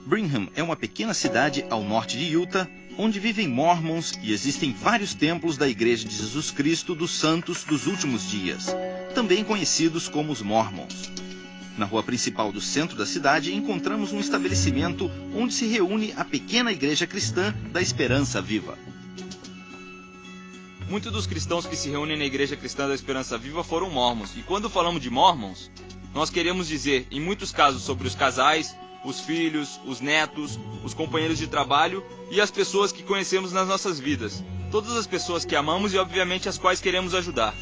Brigham é uma pequena cidade ao norte de Utah, onde vivem Mormons e existem vários templos da Igreja de Jesus Cristo dos Santos dos Últimos Dias, também conhecidos como os Mormons. Na rua principal do centro da cidade encontramos um estabelecimento onde se reúne a pequena igreja cristã da Esperança Viva. Muitos dos cristãos que se reúnem na Igreja Cristã da Esperança Viva foram Mormons. E quando falamos de Mormons, nós queremos dizer, em muitos casos, sobre os casais, os filhos, os netos, os companheiros de trabalho e as pessoas que conhecemos nas nossas vidas. Todas as pessoas que amamos e, obviamente, as quais queremos ajudar.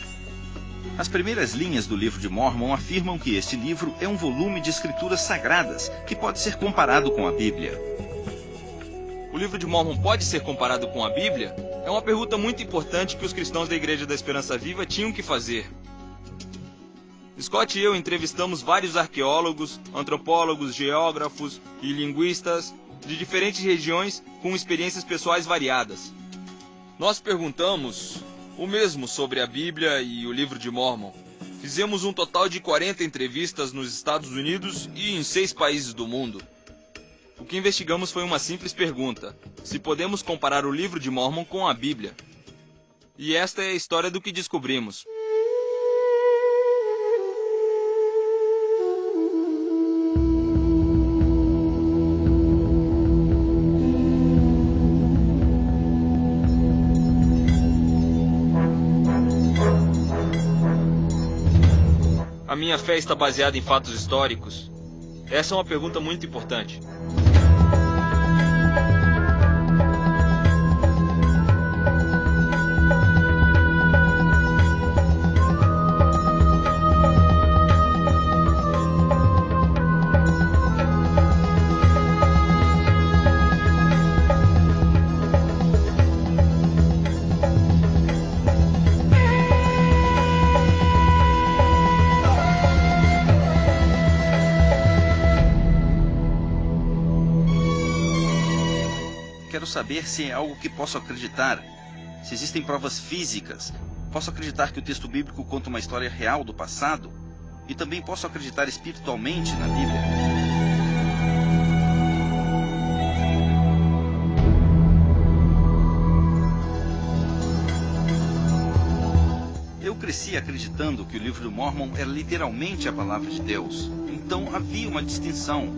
As primeiras linhas do livro de Mórmon afirmam que este livro é um volume de escrituras sagradas que pode ser comparado com a Bíblia. O livro de Mórmon pode ser comparado com a Bíblia? É uma pergunta muito importante que os cristãos da Igreja da Esperança Viva tinham que fazer. Scott e eu entrevistamos vários arqueólogos, antropólogos, geógrafos e linguistas de diferentes regiões com experiências pessoais variadas. Nós perguntamos o mesmo sobre a Bíblia e o livro de Mórmon. Fizemos um total de 40 entrevistas nos Estados Unidos e em 6 países do mundo. O que investigamos foi uma simples pergunta: se podemos comparar o livro de Mórmon com a Bíblia. E esta é a história do que descobrimos. A minha fé está baseada em fatos históricos? Essa é uma pergunta muito importante. Quero saber se é algo que posso acreditar, se existem provas físicas. Posso acreditar que o texto bíblico conta uma história real do passado? E também posso acreditar espiritualmente na Bíblia? Eu cresci acreditando que o livro do Mórmon era literalmente a palavra de Deus. Então havia uma distinção.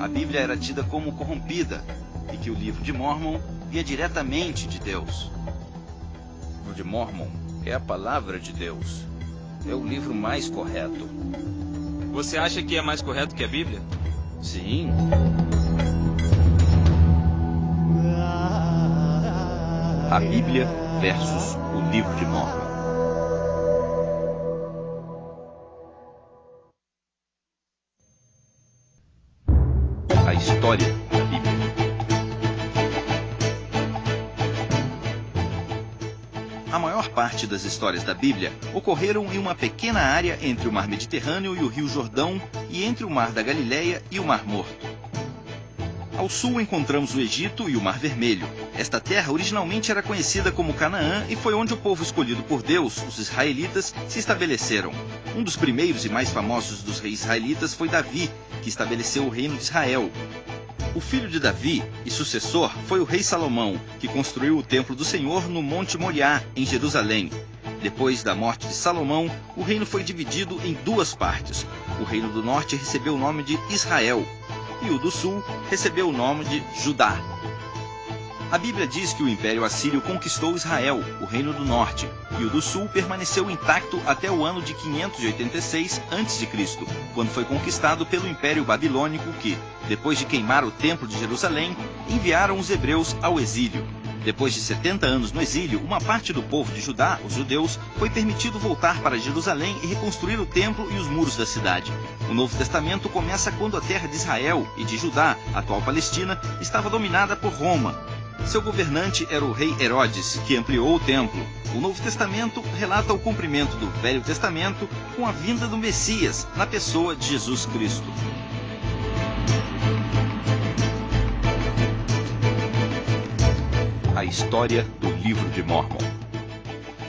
A Bíblia era tida como corrompida, e que o livro de Mórmon via diretamente de Deus. O livro de Mórmon é a palavra de Deus. É o livro mais correto. Você acha que é mais correto que a Bíblia? Sim. A Bíblia versus o livro de Mórmon. A história da Bíblia. A maior parte das histórias da Bíblia ocorreram em uma pequena área entre o Mar Mediterrâneo e o Rio Jordão e entre o Mar da Galileia e o Mar Morto. Ao sul encontramos o Egito e o Mar Vermelho. Esta terra originalmente era conhecida como Canaã e foi onde o povo escolhido por Deus, os israelitas, se estabeleceram. Um dos primeiros e mais famosos dos reis israelitas foi Davi, que estabeleceu o reino de Israel. O filho de Davi e sucessor foi o rei Salomão, que construiu o templo do Senhor no Monte Moriá, em Jerusalém. Depois da morte de Salomão, o reino foi dividido em 2 partes. O reino do norte recebeu o nome de Israel, e o do sul recebeu o nome de Judá. A Bíblia diz que o Império Assírio conquistou Israel, o reino do norte, e o do sul permaneceu intacto até o ano de 586 a.C., quando foi conquistado pelo Império Babilônico que, depois de queimar o Templo de Jerusalém, enviaram os hebreus ao exílio. Depois de 70 anos no exílio, uma parte do povo de Judá, os judeus, foi permitido voltar para Jerusalém e reconstruir o templo e os muros da cidade. O Novo Testamento começa quando a terra de Israel e de Judá, atual Palestina, estava dominada por Roma. Seu governante era o rei Herodes, que ampliou o templo. O Novo Testamento relata o cumprimento do Velho Testamento com a vinda do Messias, na pessoa de Jesus Cristo. A história do Livro de Mórmon.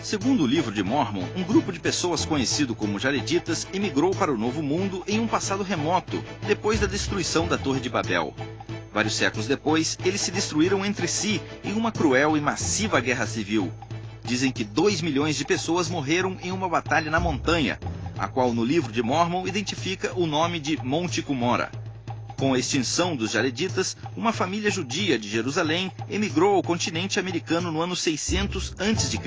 Segundo o Livro de Mórmon, um grupo de pessoas conhecido como Jareditas emigrou para o Novo Mundo em um passado remoto, depois da destruição da Torre de Babel. Vários séculos depois, eles se destruíram entre si em uma cruel e massiva guerra civil. Dizem que 2 milhões de pessoas morreram em uma batalha na montanha, a qual no livro de Mórmon identifica o nome de Monte Cumorah. Com a extinção dos Jareditas, uma família judia de Jerusalém emigrou ao continente americano no ano 600 a.C.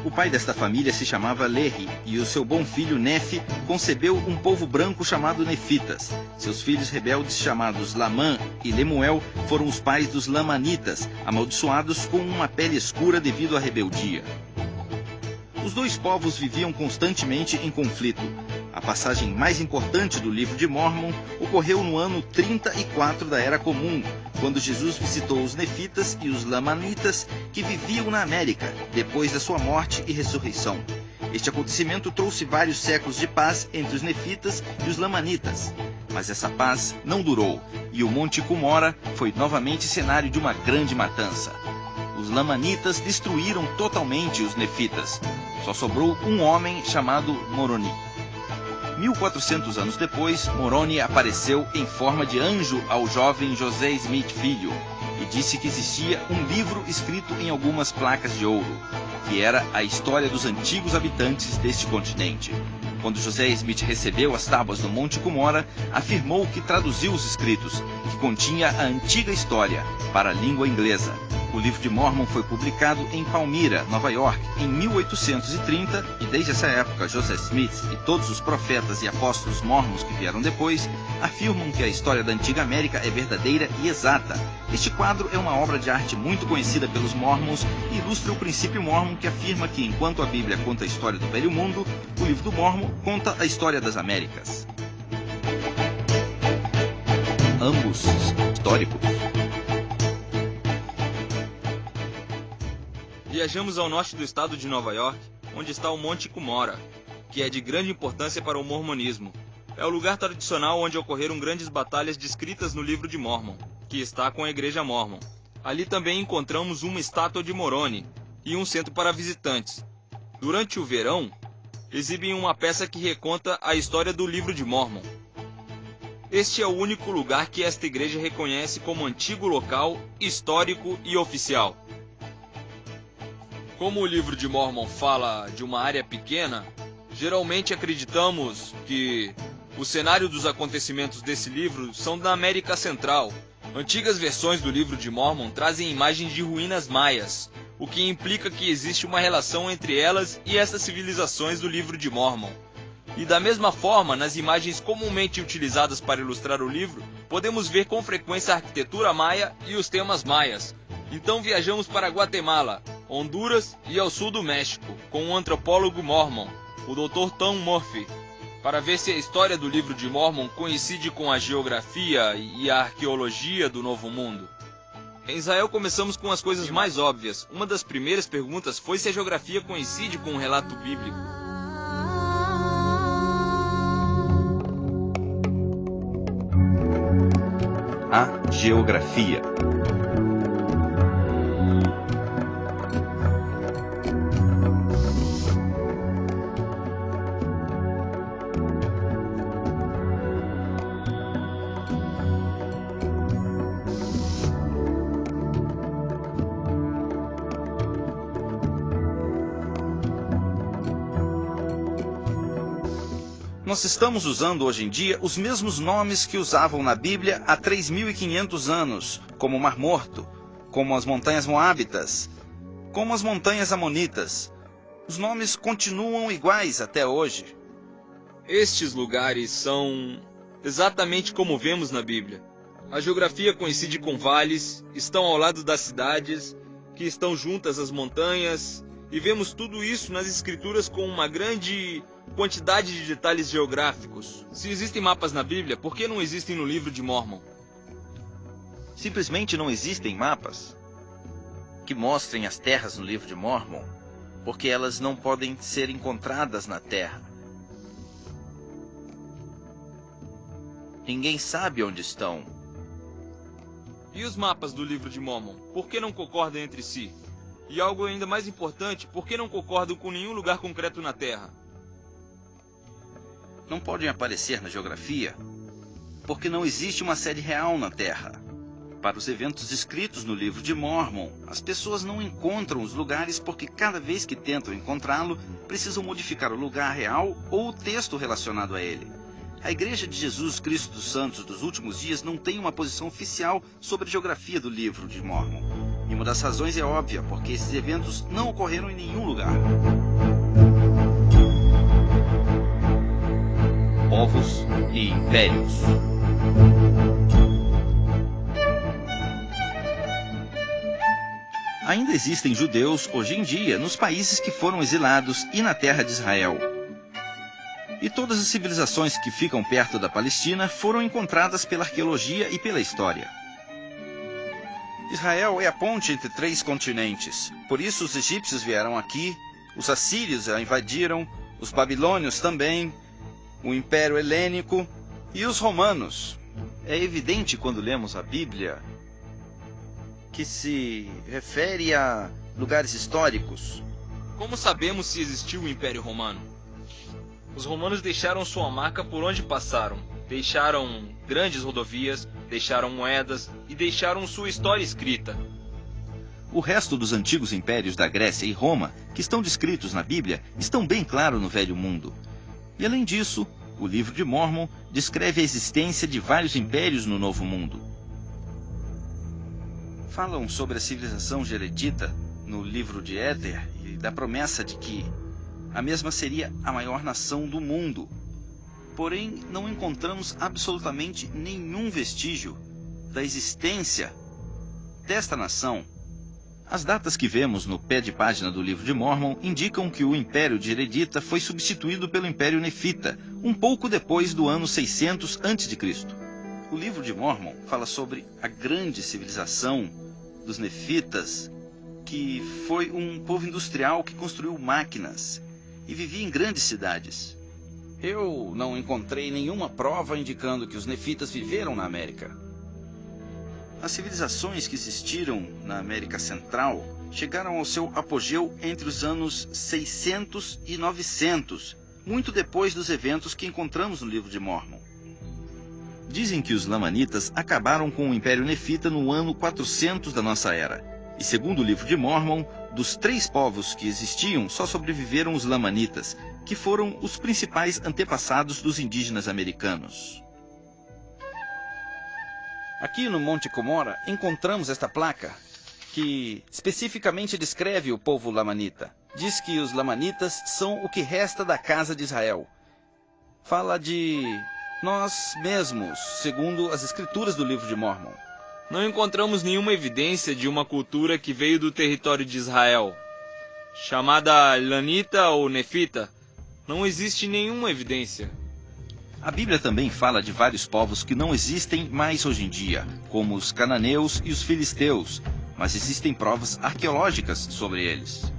O pai desta família se chamava Lehi, e o seu bom filho Nefi concebeu um povo branco chamado Nefitas. Seus filhos rebeldes chamados Lamã e Lemuel foram os pais dos Lamanitas, amaldiçoados com uma pele escura devido à rebeldia. Os dois povos viviam constantemente em conflito. A passagem mais importante do livro de Mórmon ocorreu no ano 34 da Era Comum, quando Jesus visitou os Nefitas e os Lamanitas que viviam na América, depois da sua morte e ressurreição. Este acontecimento trouxe vários séculos de paz entre os Nefitas e os Lamanitas. Mas essa paz não durou, e o Monte Cumorah foi novamente cenário de uma grande matança. Os Lamanitas destruíram totalmente os Nefitas. Só sobrou um homem chamado Moroni. 1400 anos depois, Moroni apareceu em forma de anjo ao jovem José Smith Filho e disse que existia um livro escrito em algumas placas de ouro, que era a história dos antigos habitantes deste continente. Quando José Smith recebeu as tábuas do Monte Cumorah, afirmou que traduziu os escritos, que continha a antiga história, para a língua inglesa. O livro de Mórmon foi publicado em Palmyra, Nova York, em 1830, e desde essa época José Smith e todos os profetas e apóstolos mórmons que vieram depois afirmam que a história da antiga América é verdadeira e exata. Este quadro é uma obra de arte muito conhecida pelos mórmons e ilustra o princípio mórmon que afirma que, enquanto a Bíblia conta a história do Velho Mundo, o livro do Mórmon conta a história das Américas. Ambos históricos. Viajamos ao norte do estado de Nova York, onde está o Monte Cumorah, que é de grande importância para o mormonismo. É o lugar tradicional onde ocorreram grandes batalhas descritas no livro de Mórmon, que está com a igreja Mórmon. Ali também encontramos uma estátua de Moroni e um centro para visitantes. Durante o verão, exibem uma peça que reconta a história do livro de Mórmon. Este é o único lugar que esta igreja reconhece como antigo local, histórico e oficial. Como o livro de Mórmon fala de uma área pequena, geralmente acreditamos que o cenário dos acontecimentos desse livro são da América Central. Antigas versões do livro de Mórmon trazem imagens de ruínas maias, o que implica que existe uma relação entre elas e essas civilizações do livro de Mórmon. E da mesma forma, nas imagens comumente utilizadas para ilustrar o livro, podemos ver com frequência a arquitetura maia e os temas maias. Então viajamos para Guatemala, Honduras e ao sul do México, com o antropólogo mórmon, o Dr. Tom Murphy, para ver se a história do livro de Mórmon coincide com a geografia e a arqueologia do Novo Mundo. Em Israel começamos com as coisas mais óbvias. Uma das primeiras perguntas foi se a geografia coincide com o relato bíblico. A geografia. Nós estamos usando hoje em dia os mesmos nomes que usavam na Bíblia há 3.500 anos, como o Mar Morto, como as Montanhas Moábitas, como as Montanhas Amonitas. Os nomes continuam iguais até hoje. Estes lugares são exatamente como vemos na Bíblia. A geografia coincide com vales, estão ao lado das cidades, que estão juntas às montanhas, e vemos tudo isso nas escrituras com uma grande quantidade de detalhes geográficos. Se existem mapas na Bíblia, por que não existem no livro de Mórmon? Simplesmente não existem mapas que mostrem as terras no livro de Mórmon, porque elas não podem ser encontradas na terra. Ninguém sabe onde estão. E os mapas do livro de Mórmon, por que não concordam entre si? E algo ainda mais importante, por que não concordam com nenhum lugar concreto na Terra? Não podem aparecer na geografia, porque não existe uma sede real na Terra. Para os eventos descritos no livro de Mórmon, as pessoas não encontram os lugares porque cada vez que tentam encontrá-lo, precisam modificar o lugar real ou o texto relacionado a ele. A Igreja de Jesus Cristo dos Santos dos Últimos Dias não tem uma posição oficial sobre a geografia do livro de Mórmon. E uma das razões é óbvia, porque esses eventos não ocorreram em nenhum lugar. Povos e impérios. Ainda existem judeus hoje em dia nos países que foram exilados e na terra de Israel. E todas as civilizações que ficam perto da Palestina foram encontradas pela arqueologia e pela história. Israel é a ponte entre 3 continentes. Por isso os egípcios vieram aqui, os assírios a invadiram, os babilônios também, o Império Helênico e os romanos. É evidente quando lemos a Bíblia que se refere a lugares históricos. Como sabemos se existiu o Império Romano? Os romanos deixaram sua marca por onde passaram. Deixaram grandes rodovias, deixaram moedas e deixaram sua história escrita. O resto dos antigos impérios da Grécia e Roma, que estão descritos na Bíblia, estão bem claros no Velho Mundo. E além disso, o livro de Mórmon descreve a existência de vários impérios no Novo Mundo. Falam sobre a civilização Geredita no livro de Éter e da promessa de que a mesma seria a maior nação do mundo. Porém, não encontramos absolutamente nenhum vestígio da existência desta nação. As datas que vemos no pé de página do livro de Mórmon indicam que o Império de Geredita foi substituído pelo Império Nefita, um pouco depois do ano 600 a.C. O livro de Mórmon fala sobre a grande civilização dos Nefitas, que foi um povo industrial que construiu máquinas e vivia em grandes cidades. Eu não encontrei nenhuma prova indicando que os Nefitas viveram na América. As civilizações que existiram na América Central chegaram ao seu apogeu entre os anos 600 e 900, muito depois dos eventos que encontramos no livro de Mórmon. Dizem que os Lamanitas acabaram com o Império Nefita no ano 400 da nossa era. E segundo o livro de Mórmon, dos 3 povos que existiam, só sobreviveram os Lamanitas, que foram os principais antepassados dos indígenas americanos. Aqui no Monte Cumorah encontramos esta placa, que especificamente descreve o povo Lamanita. Diz que os Lamanitas são o que resta da casa de Israel. Fala de nós mesmos, segundo as escrituras do livro de Mórmon. Não encontramos nenhuma evidência de uma cultura que veio do território de Israel, chamada Lanita ou Nefita. Não existe nenhuma evidência. A Bíblia também fala de vários povos que não existem mais hoje em dia, como os cananeus e os filisteus, mas existem provas arqueológicas sobre eles.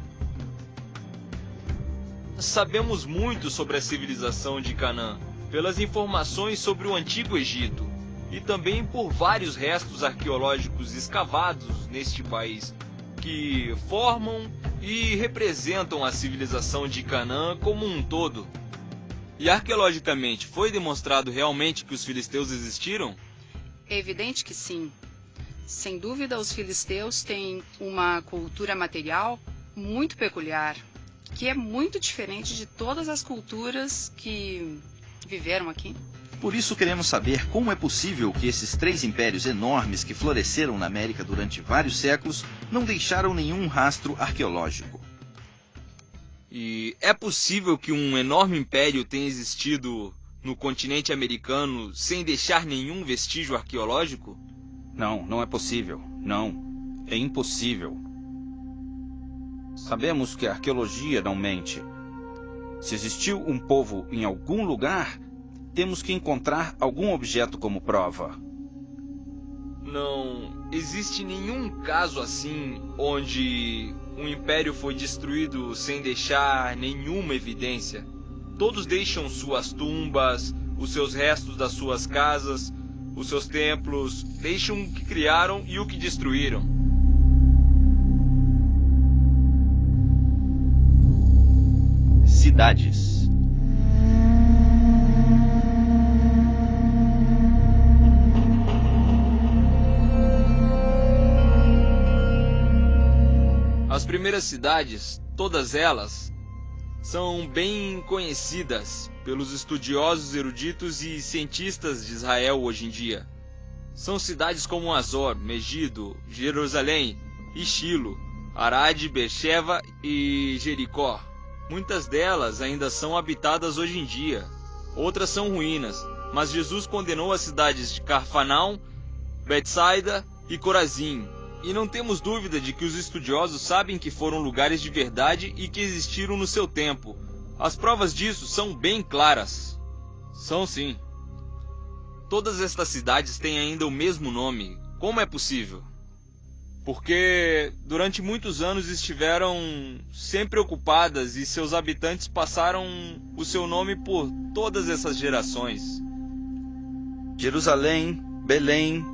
Sabemos muito sobre a civilização de Canaã, pelas informações sobre o Antigo Egito, e também por vários restos arqueológicos escavados neste país, que formam e representam a civilização de Canaã como um todo. E arqueologicamente, foi demonstrado realmente que os filisteus existiram? É evidente que sim. Sem dúvida, os filisteus têm uma cultura material muito peculiar, que é muito diferente de todas as culturas que viveram aqui. Por isso queremos saber como é possível que esses 3 impérios enormes que floresceram na América durante vários séculos não deixaram nenhum rastro arqueológico. E é possível que um enorme império tenha existido no continente americano sem deixar nenhum vestígio arqueológico? Não, não é possível. Não, é impossível. Sabemos que a arqueologia não mente. Se existiu um povo em algum lugar, temos que encontrar algum objeto como prova. Não existe nenhum caso assim onde um império foi destruído sem deixar nenhuma evidência. Todos deixam suas tumbas, os seus restos das suas casas, os seus templos, deixam o que criaram e o que destruíram. Cidades. primeiras cidades, todas elas, são bem conhecidas pelos estudiosos, eruditos e cientistas de Israel hoje em dia. São cidades como Azor, Megido, Jerusalém e Shilo, Arad, Beersheba e Jericó. Muitas delas ainda são habitadas hoje em dia, outras são ruínas, mas Jesus condenou as cidades de Cafarnaum, Betsaida e Corazim. E não temos dúvida de que os estudiosos sabem que foram lugares de verdade e que existiram no seu tempo. As provas disso são bem claras. São sim. Todas estas cidades têm ainda o mesmo nome. Como é possível? Porque durante muitos anos estiveram sempre ocupadas e seus habitantes passaram o seu nome por todas essas gerações. Jerusalém, Belém,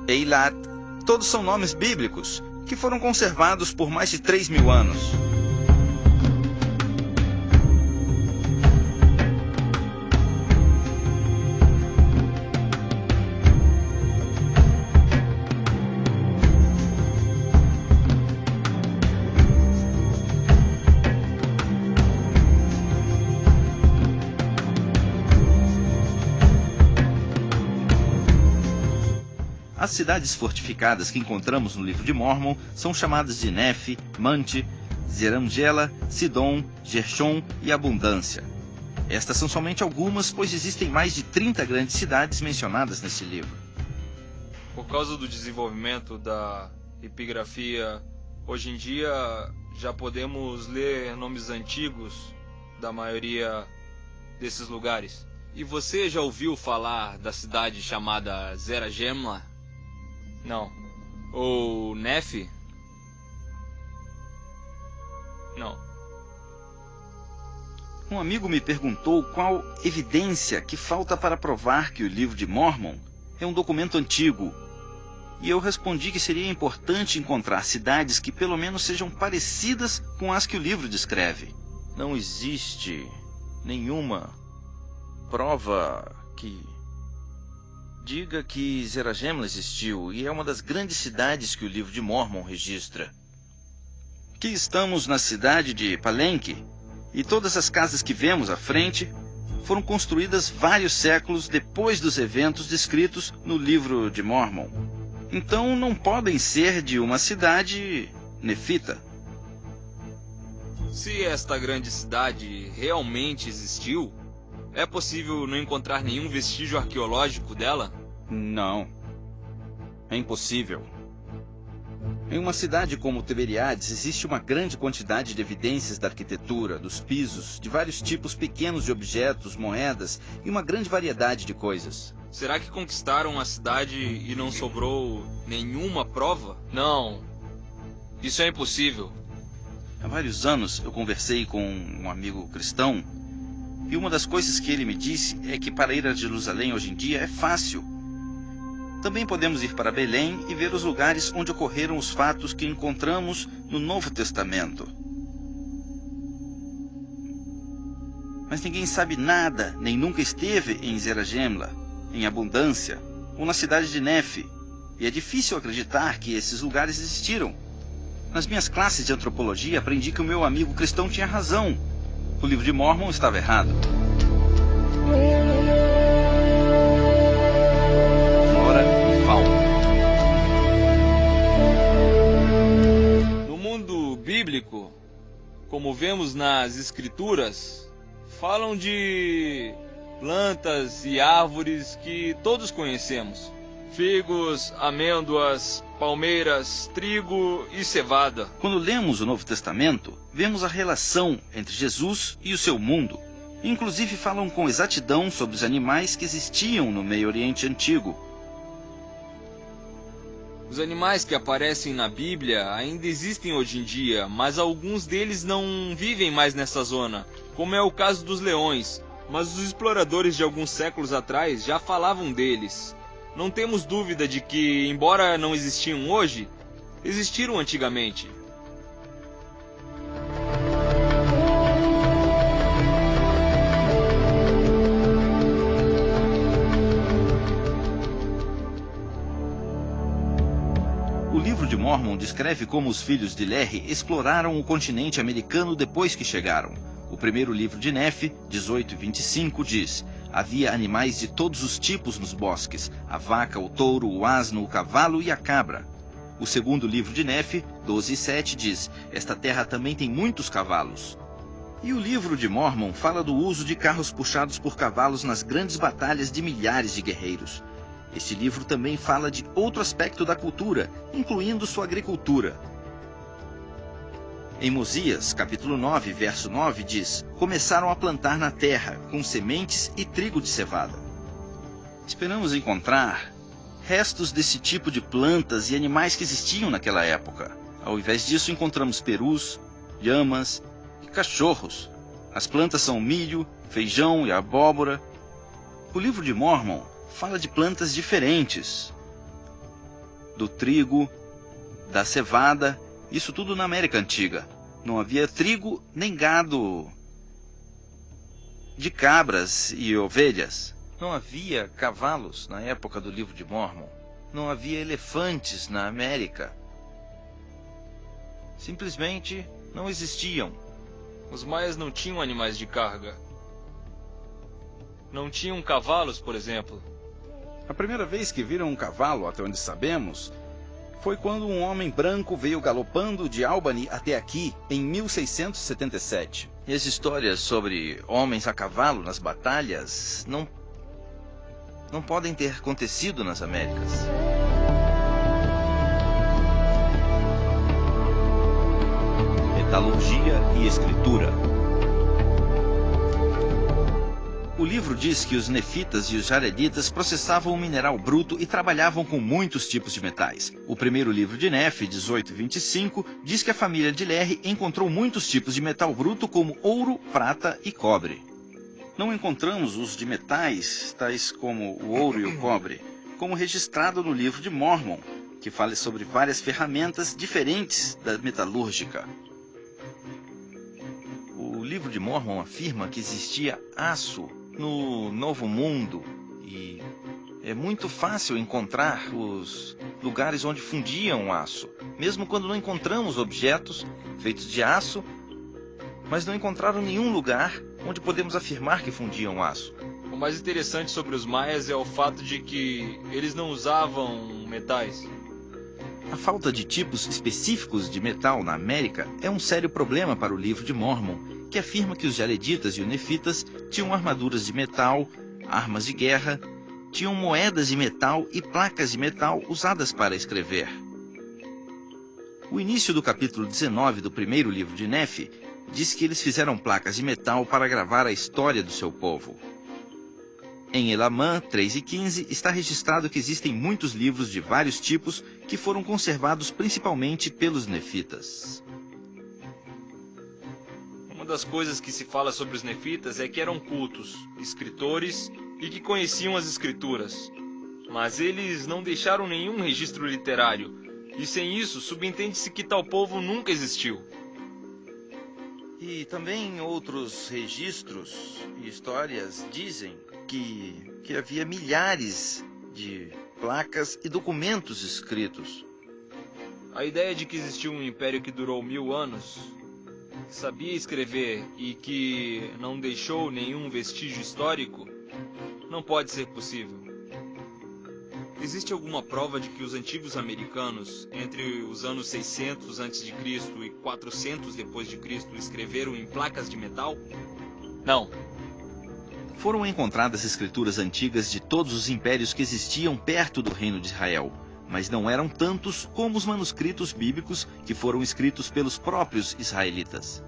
Eilat, todos são nomes bíblicos que foram conservados por mais de 3.000 anos. As cidades fortificadas que encontramos no livro de Mórmon são chamadas de Nefe, Mante, Zerangela, Sidom, Gershon e Abundância. Estas são somente algumas, pois existem mais de 30 grandes cidades mencionadas nesse livro. Por causa do desenvolvimento da epigrafia, hoje em dia já podemos ler nomes antigos da maioria desses lugares. E você já ouviu falar da cidade chamada Zeragemla? Não. Ou Nefe? Não. Um amigo me perguntou qual evidência que falta para provar que o livro de Mórmon é um documento antigo. E eu respondi que seria importante encontrar cidades que pelo menos sejam parecidas com as que o livro descreve. Não existe nenhuma prova que diga que Zeragemla existiu e é uma das grandes cidades que o livro de Mórmon registra. Aqui estamos na cidade de Palenque e todas as casas que vemos à frente foram construídas vários séculos depois dos eventos descritos no livro de Mórmon. Então não podem ser de uma cidade nefita. Se esta grande cidade realmente existiu, é possível não encontrar nenhum vestígio arqueológico dela? Não. É impossível. Em uma cidade como Tiberiades existe uma grande quantidade de evidências da arquitetura, dos pisos, de vários tipos pequenos de objetos, moedas e uma grande variedade de coisas. Será que conquistaram a cidade e não sobrou nenhuma prova? Não. Isso é impossível. Há vários anos eu conversei com um amigo cristão e uma das coisas que ele me disse é que para ir a Jerusalém hoje em dia é fácil. Também podemos ir para Belém e ver os lugares onde ocorreram os fatos que encontramos no Novo Testamento. Mas ninguém sabe nada, nem nunca esteve em Zeragemla, em Abundância, ou na cidade de Nefe, e é difícil acreditar que esses lugares existiram. Nas minhas classes de antropologia aprendi que o meu amigo cristão tinha razão. O livro de Mórmon estava errado. Flora e fauna. No mundo bíblico, como vemos nas escrituras, falam de plantas e árvores que todos conhecemos. Figos, amêndoas, palmeiras, trigo e cevada. Quando lemos o Novo Testamento, vemos a relação entre Jesus e o seu mundo. Inclusive falam com exatidão sobre os animais que existiam no Meio Oriente Antigo. Os animais que aparecem na Bíblia ainda existem hoje em dia, mas alguns deles não vivem mais nessa zona, como é o caso dos leões. Mas os exploradores de alguns séculos atrás já falavam deles. Não temos dúvida de que, embora não existiam hoje, existiram antigamente. O livro de Mórmon descreve como os filhos de Lehi exploraram o continente americano depois que chegaram. O primeiro livro de Nefe, 18:25, diz: havia animais de todos os tipos nos bosques, a vaca, o touro, o asno, o cavalo e a cabra. O segundo livro de Nefe, 12:7, diz: esta terra também tem muitos cavalos. E o livro de Mórmon fala do uso de carros puxados por cavalos nas grandes batalhas de milhares de guerreiros. Este livro também fala de outro aspecto da cultura, incluindo sua agricultura. Em Mosias, capítulo 9, verso 9, diz: começaram a plantar na terra, com sementes e trigo de cevada. Esperamos encontrar restos desse tipo de plantas e animais que existiam naquela época. Ao invés disso, encontramos perus, lhamas e cachorros. As plantas são milho, feijão e abóbora. O livro de Mórmon fala de plantas diferentes, do trigo, da cevada, isso tudo na América Antiga. Não havia trigo nem gado de cabras e ovelhas. Não havia cavalos na época do livro de Mórmon. Não havia elefantes na América. Simplesmente não existiam. Os maias não tinham animais de carga. Não tinham cavalos, por exemplo. A primeira vez que viram um cavalo, até onde sabemos, foi quando um homem branco veio galopando de Albany até aqui, em 1677. E as histórias sobre homens a cavalo nas batalhas não podem ter acontecido nas Américas. Metalurgia e escritura. O livro diz que os nefitas e os jareditas processavam o mineral bruto e trabalhavam com muitos tipos de metais. O primeiro livro de Nefe, 18:25, diz que a família de Lehi encontrou muitos tipos de metal bruto como ouro, prata e cobre. Não encontramos os de metais, tais como o ouro e o cobre, como registrado no livro de Mórmon, que fala sobre várias ferramentas diferentes da metalúrgica. O livro de Mórmon afirma que existia aço no Novo Mundo e é muito fácil encontrar os lugares onde fundiam aço, mesmo quando não encontramos objetos feitos de aço, mas não encontraram nenhum lugar onde podemos afirmar que fundiam aço. O mais interessante sobre os maias é o fato de que eles não usavam metais. A falta de tipos específicos de metal na América é um sério problema para o livro de Mórmon, que afirma que os jareditas e os nefitas tinham armaduras de metal, armas de guerra, tinham moedas de metal e placas de metal usadas para escrever. O início do capítulo 19 do primeiro livro de Nefe diz que eles fizeram placas de metal para gravar a história do seu povo. Em Elamã 3:15 está registrado que existem muitos livros de vários tipos que foram conservados principalmente pelos nefitas. Uma das coisas que se fala sobre os nefitas é que eram cultos, escritores e que conheciam as escrituras. Mas eles não deixaram nenhum registro literário, e sem isso subentende-se que tal povo nunca existiu. E também outros registros e histórias dizem que havia milhares de placas e documentos escritos. A ideia de que existiu um império que durou 1000 anos, que sabia escrever e que não deixou nenhum vestígio histórico, não pode ser possível. Existe alguma prova de que os antigos americanos, entre os anos 600 a.C. e 400 d.C., escreveram em placas de metal? Não. Foram encontradas escrituras antigas de todos os impérios que existiam perto do reino de Israel, mas não eram tantos como os manuscritos bíblicos que foram escritos pelos próprios israelitas.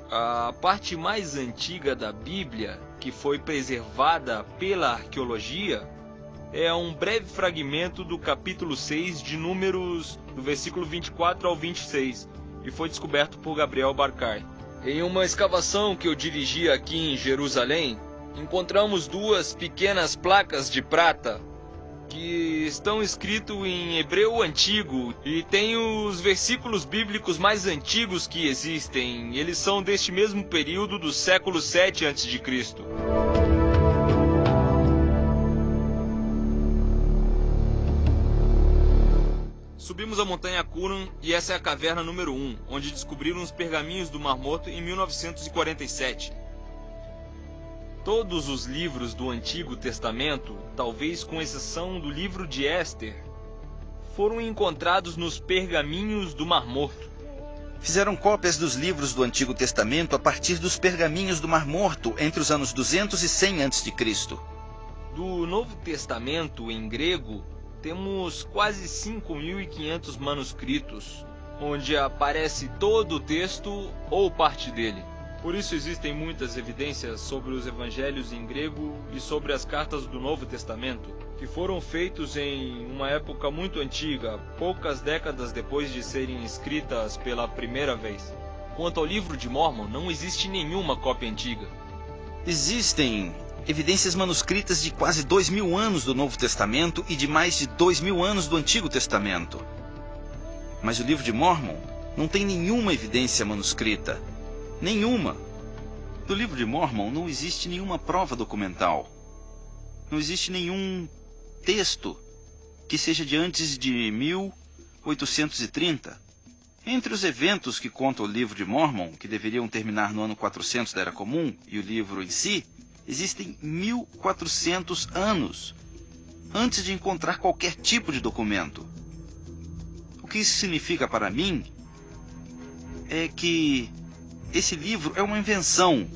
A parte mais antiga da Bíblia, que foi preservada pela arqueologia, é um breve fragmento do capítulo 6 de Números, do versículo 24 ao 26, e foi descoberto por Gabriel Barkay. Em uma escavação que eu dirigi aqui em Jerusalém, encontramos 2 pequenas placas de prata que estão escritas em hebreu antigo e tem os versículos bíblicos mais antigos que existem. Eles são deste mesmo período do século 7 a.C. Subimos a montanha Qumran e essa é a caverna número 1, onde descobriram os pergaminhos do Mar Morto em 1947. Todos os livros do Antigo Testamento, talvez com exceção do livro de Éster, foram encontrados nos pergaminhos do Mar Morto. Fizeram cópias dos livros do Antigo Testamento a partir dos pergaminhos do Mar Morto entre os anos 200 e 100 a.C. Do Novo Testamento em grego, temos quase 5.500 manuscritos, onde aparece todo o texto ou parte dele. Por isso existem muitas evidências sobre os evangelhos em grego e sobre as cartas do Novo Testamento, que foram feitos em uma época muito antiga, poucas décadas depois de serem escritas pela primeira vez. Quanto ao livro de Mórmon, não existe nenhuma cópia antiga. Existem evidências manuscritas de quase 2.000 anos do Novo Testamento e de mais de 2.000 anos do Antigo Testamento. Mas o livro de Mórmon não tem nenhuma evidência manuscrita. Nenhuma. Do livro de Mórmon não existe nenhuma prova documental. Não existe nenhum texto que seja de antes de 1830. Entre os eventos que conta o livro de Mórmon, que deveriam terminar no ano 400 da Era Comum, e o livro em si, existem 1.400 anos antes de encontrar qualquer tipo de documento. O que isso significa para mim é que esse livro é uma invenção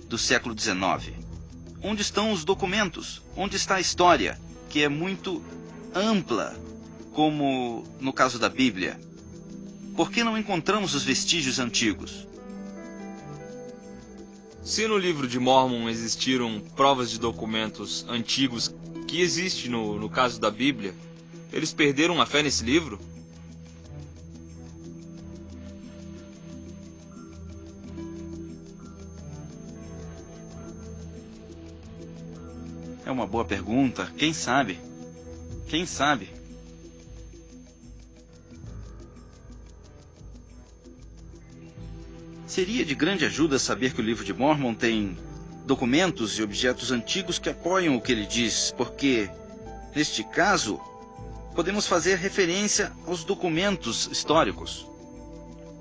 do século XIX. Onde estão os documentos? Onde está a história, que é muito ampla, como no caso da Bíblia? Por que não encontramos os vestígios antigos? Se no livro de Mórmon existiram provas de documentos antigos que existe no caso da Bíblia, eles perderam a fé nesse livro? É uma boa pergunta. Quem sabe? Quem sabe? Seria de grande ajuda saber que o livro de Mórmon tem documentos e objetos antigos que apoiam o que ele diz, porque, neste caso, podemos fazer referência aos documentos históricos.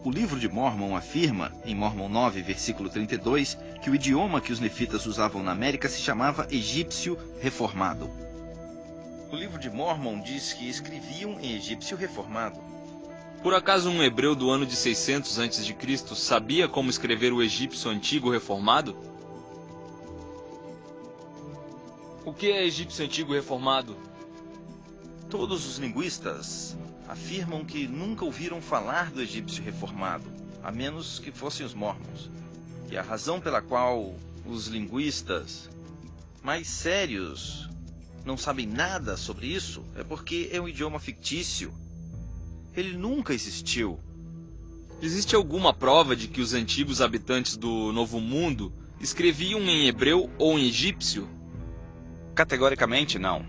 O livro de Mórmon afirma, em Mórmon 9, versículo 32, que o idioma que os nefitas usavam na América se chamava egípcio reformado. O livro de Mórmon diz que escreviam em egípcio reformado. Por acaso um hebreu do ano de 600 a.C. sabia como escrever o egípcio antigo reformado? O que é egípcio antigo reformado? Todos os linguistas afirmam que nunca ouviram falar do egípcio reformado, a menos que fossem os Mórmons. E a razão pela qual os linguistas mais sérios não sabem nada sobre isso é porque é um idioma fictício. Ele nunca existiu. Existe alguma prova de que os antigos habitantes do Novo Mundo escreviam em hebreu ou em egípcio? Categoricamente, não.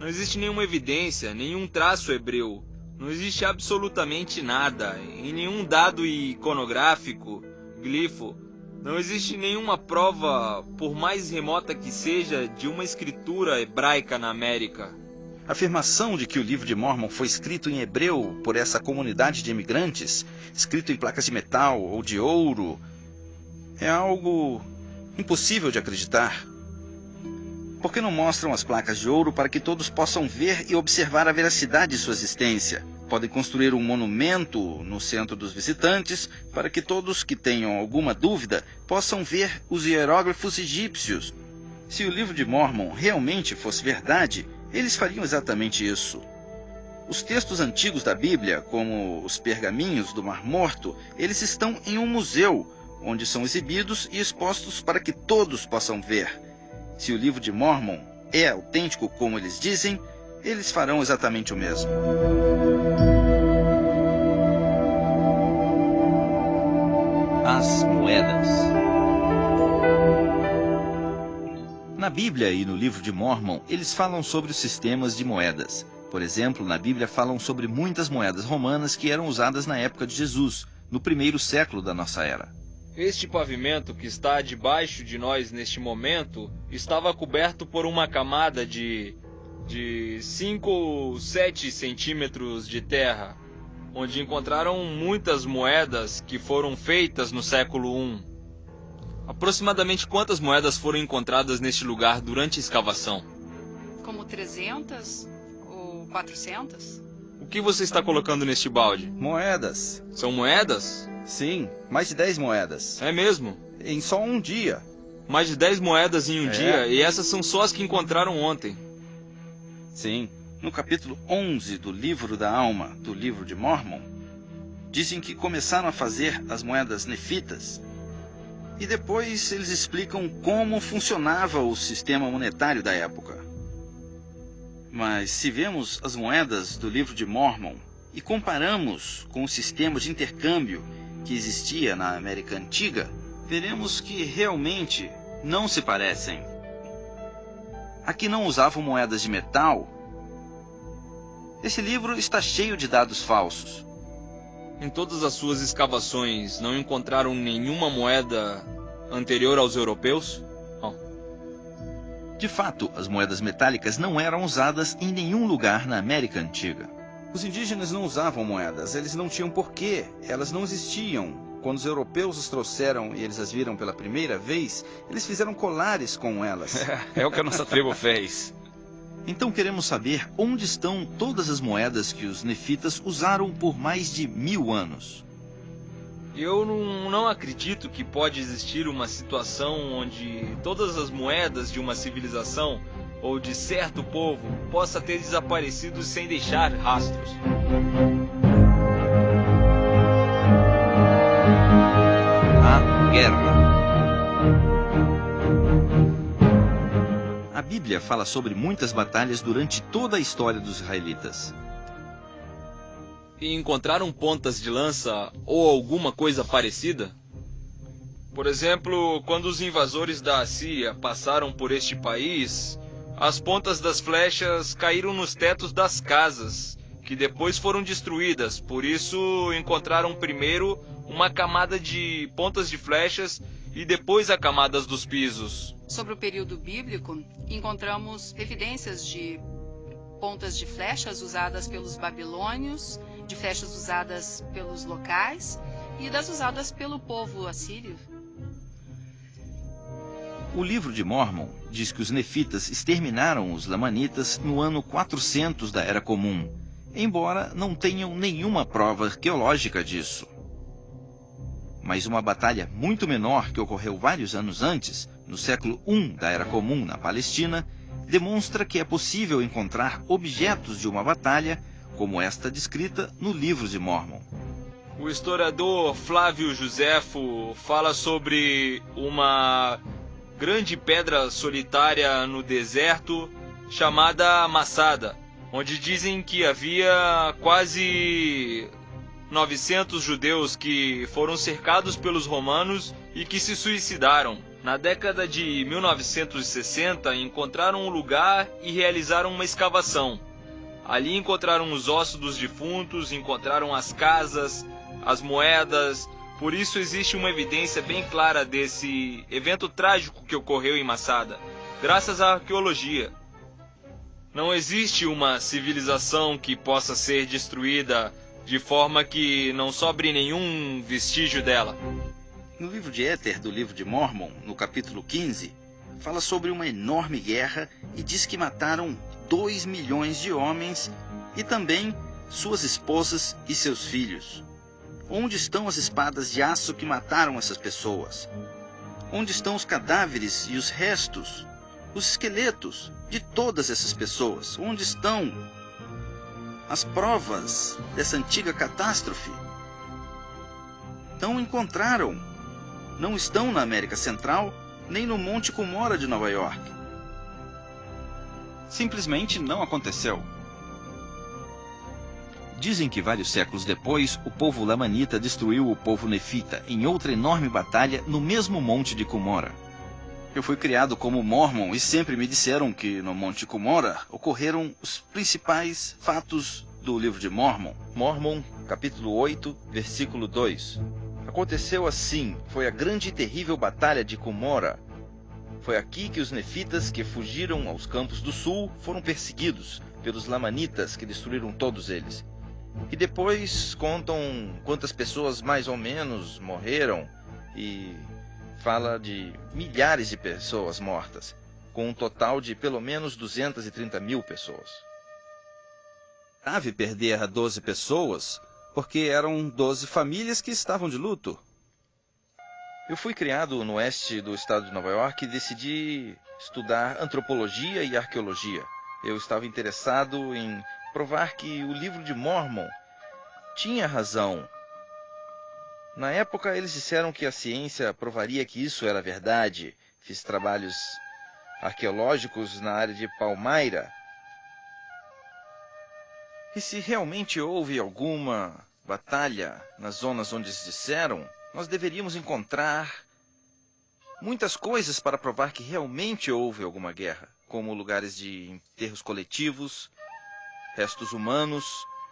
Não existe nenhuma evidência, nenhum traço hebreu. Não existe absolutamente nada, em nenhum dado iconográfico, glifo. Não existe nenhuma prova, por mais remota que seja, de uma escritura hebraica na América. A afirmação de que o livro de Mórmon foi escrito em hebreu por essa comunidade de imigrantes, escrito em placas de metal ou de ouro, é algo impossível de acreditar. Por que não mostram as placas de ouro para que todos possam ver e observar a veracidade de sua existência? Podem construir um monumento no centro dos visitantes para que todos que tenham alguma dúvida possam ver os hieróglifos egípcios. Se o livro de Mórmon realmente fosse verdade, eles fariam exatamente isso. Os textos antigos da Bíblia, como os pergaminhos do Mar Morto, eles estão em um museu, onde são exibidos e expostos para que todos possam ver. Se o livro de Mórmon é autêntico como eles dizem, eles farão exatamente o mesmo. As moedas. Na Bíblia e no livro de Mórmon, eles falam sobre os sistemas de moedas. Por exemplo, na Bíblia falam sobre muitas moedas romanas que eram usadas na época de Jesus, no primeiro século da nossa era. Este pavimento que está debaixo de nós neste momento estava coberto por uma camada de de 5 ou 7 centímetros de terra, onde encontraram muitas moedas que foram feitas no século I. Aproximadamente quantas moedas foram encontradas neste lugar durante a escavação? Como 300 ou 400? O que você está colocando neste balde? Moedas. São moedas? Sim, mais de 10 moedas. É mesmo? Em só um dia. Mais de 10 moedas em um dia, e essas são só as que encontraram ontem. Sim. No capítulo 11 do Livro da Alma, do Livro de Mórmon, dizem que começaram a fazer as moedas nefitas, e depois eles explicam como funcionava o sistema monetário da época. Mas se vemos as moedas do Livro de Mórmon e comparamos com o sistema de intercâmbio que existia na América Antiga, veremos que realmente não se parecem. Aqui não usavam moedas de metal. Esse livro está cheio de dados falsos. Em todas as suas escavações, não encontraram nenhuma moeda anterior aos europeus? De fato, as moedas metálicas não eram usadas em nenhum lugar na América Antiga. Os indígenas não usavam moedas, eles não tinham porquê, elas não existiam. Quando os europeus os trouxeram e eles as viram pela primeira vez, eles fizeram colares com elas. É o que a nossa tribo fez. Então queremos saber onde estão todas as moedas que os nefitas usaram por mais de 1000 anos. Eu não acredito que pode existir uma situação onde todas as moedas de uma civilização ou de certo povo possa ter desaparecido sem deixar rastros. A guerra. A Bíblia fala sobre muitas batalhas durante toda a história dos israelitas. E encontraram pontas de lança ou alguma coisa parecida? Por exemplo, quando os invasores da Assíria passaram por este país, as pontas das flechas caíram nos tetos das casas, que depois foram destruídas. Por isso, encontraram primeiro uma camada de pontas de flechas e depois a camada dos pisos. Sobre o período bíblico, encontramos evidências de pontas de flechas usadas pelos babilônios, de flechas usadas pelos locais e das usadas pelo povo assírio. O livro de Mórmon diz que os nefitas exterminaram os lamanitas no ano 400 da Era Comum, embora não tenham nenhuma prova arqueológica disso. Mas uma batalha muito menor que ocorreu vários anos antes, no século I da Era Comum na Palestina, demonstra que é possível encontrar objetos de uma batalha como esta descrita no livro de Mórmon. O historiador Flávio Joséfo fala sobre uma grande pedra solitária no deserto chamada Massada, onde dizem que havia quase 900 judeus que foram cercados pelos romanos e que se suicidaram. Na década de 1960, encontraram um lugar e realizaram uma escavação. Ali encontraram os ossos dos defuntos, encontraram as casas, as moedas. Por isso existe uma evidência bem clara desse evento trágico que ocorreu em Massada, graças à arqueologia. Não existe uma civilização que possa ser destruída de forma que não sobre nenhum vestígio dela. No livro de Éter do livro de Mórmon, no capítulo 15, fala sobre uma enorme guerra e diz que mataram 2 milhões de homens e também suas esposas e seus filhos. Onde estão as espadas de aço que mataram essas pessoas? Onde estão os cadáveres e os restos, os esqueletos de todas essas pessoas? Onde estão as provas dessa antiga catástrofe? Não encontraram. Não estão na América Central, nem no Monte Cumorah de Nova York. Simplesmente não aconteceu. Dizem que vários séculos depois, o povo lamanita destruiu o povo nefita em outra enorme batalha no mesmo Monte de Cumorah. Eu fui criado como mórmon e sempre me disseram que no Monte Cumorah ocorreram os principais fatos do livro de Mórmon. Mórmon, capítulo 8, versículo 2. Aconteceu assim, foi a grande e terrível batalha de Cumorah. Foi aqui que os nefitas que fugiram aos campos do sul foram perseguidos pelos lamanitas, que destruíram todos eles. E depois contam quantas pessoas mais ou menos morreram e fala de milhares de pessoas mortas, com um total de pelo menos 230 mil pessoas. Grave perder 12 pessoas, porque eram 12 famílias que estavam de luto. Eu fui criado no oeste do estado de Nova York e decidi estudar antropologia e arqueologia. Eu estava interessado em provar que o livro de Mórmon tinha razão. Na época, eles disseram que a ciência provaria que isso era verdade. Fiz trabalhos arqueológicos na área de Palmyra. E se realmente houve alguma batalha nas zonas onde eles disseram, nós deveríamos encontrar muitas coisas para provar que realmente houve alguma guerra, como lugares de enterros coletivos, restos humanos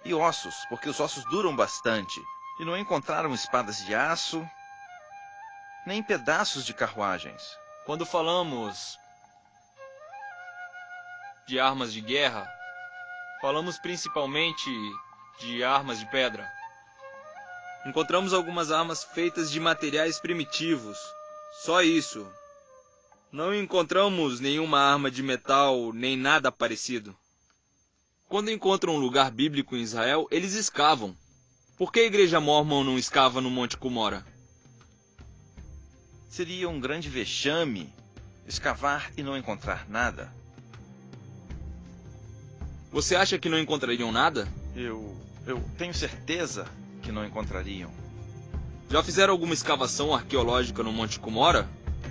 e ossos, porque os ossos duram bastante. E não encontraram espadas de aço, nem pedaços de carruagens. Quando falamos de armas de guerra, falamos principalmente de armas de pedra. Encontramos algumas armas feitas de materiais primitivos. Só isso. Não encontramos nenhuma arma de metal, nem nada parecido. Quando encontram um lugar bíblico em Israel, eles escavam. Por que a igreja Mórmon não escava no Monte Cumorah? Seria um grande vexame escavar e não encontrar nada. Você acha que não encontrariam nada? Eu tenho certeza que não encontrariam. Já fizeram alguma escavação arqueológica no Monte Cumorah?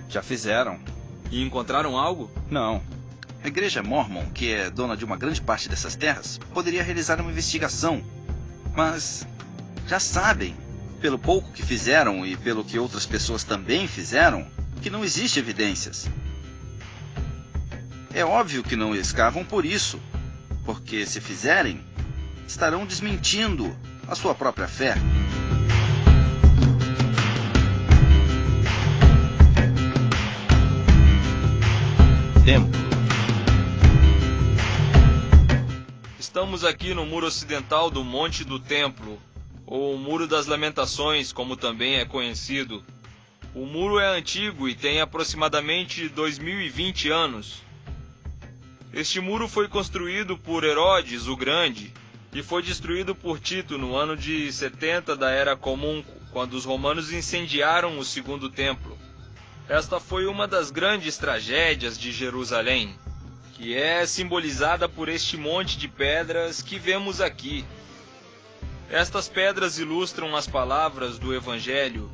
Já fizeram. E encontraram algo? Não. A igreja Mórmon, que é dona de uma grande parte dessas terras, poderia realizar uma investigação. Mas já sabem, pelo pouco que fizeram e pelo que outras pessoas também fizeram, que não existe evidências. É óbvio que não escavam por isso, porque se fizerem, estarão desmentindo a sua própria fé. Templo. Estamos aqui no muro ocidental do Monte do Templo, ou Muro das Lamentações, como também é conhecido. O muro é antigo e tem aproximadamente 2020 anos. Este muro foi construído por Herodes o Grande e foi destruído por Tito no ano de 70 da Era Comum, quando os romanos incendiaram o segundo templo. Esta foi uma das grandes tragédias de Jerusalém, que é simbolizada por este monte de pedras que vemos aqui. Estas pedras ilustram as palavras do Evangelho,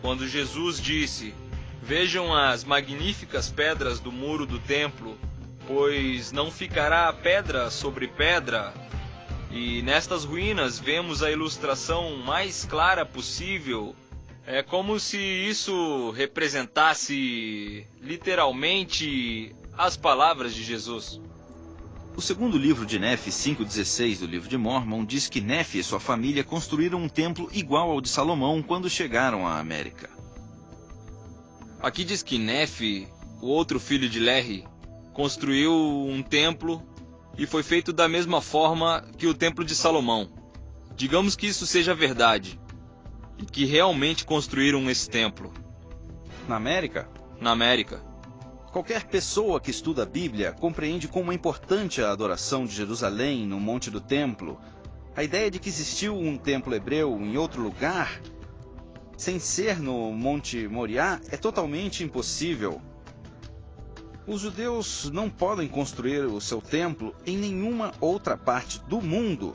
quando Jesus disse: "Vejam as magníficas pedras do muro do templo, pois não ficará pedra sobre pedra." E nestas ruínas vemos a ilustração mais clara possível. É como se isso representasse literalmente as palavras de Jesus. O segundo livro de Nefe, 5:16 do livro de Mórmon, diz que Nefe e sua família construíram um templo igual ao de Salomão quando chegaram à América. Aqui diz que Nefe, o outro filho de Lehi, construiu um templo e foi feito da mesma forma que o templo de Salomão. Digamos que isso seja verdade, e que realmente construíram esse templo. Na América? Na América. Qualquer pessoa que estuda a Bíblia compreende como é importante a adoração de Jerusalém no Monte do Templo. A ideia de que existiu um templo hebreu em outro lugar, sem ser no Monte Moriá, é totalmente impossível. Os judeus não podem construir o seu templo em nenhuma outra parte do mundo.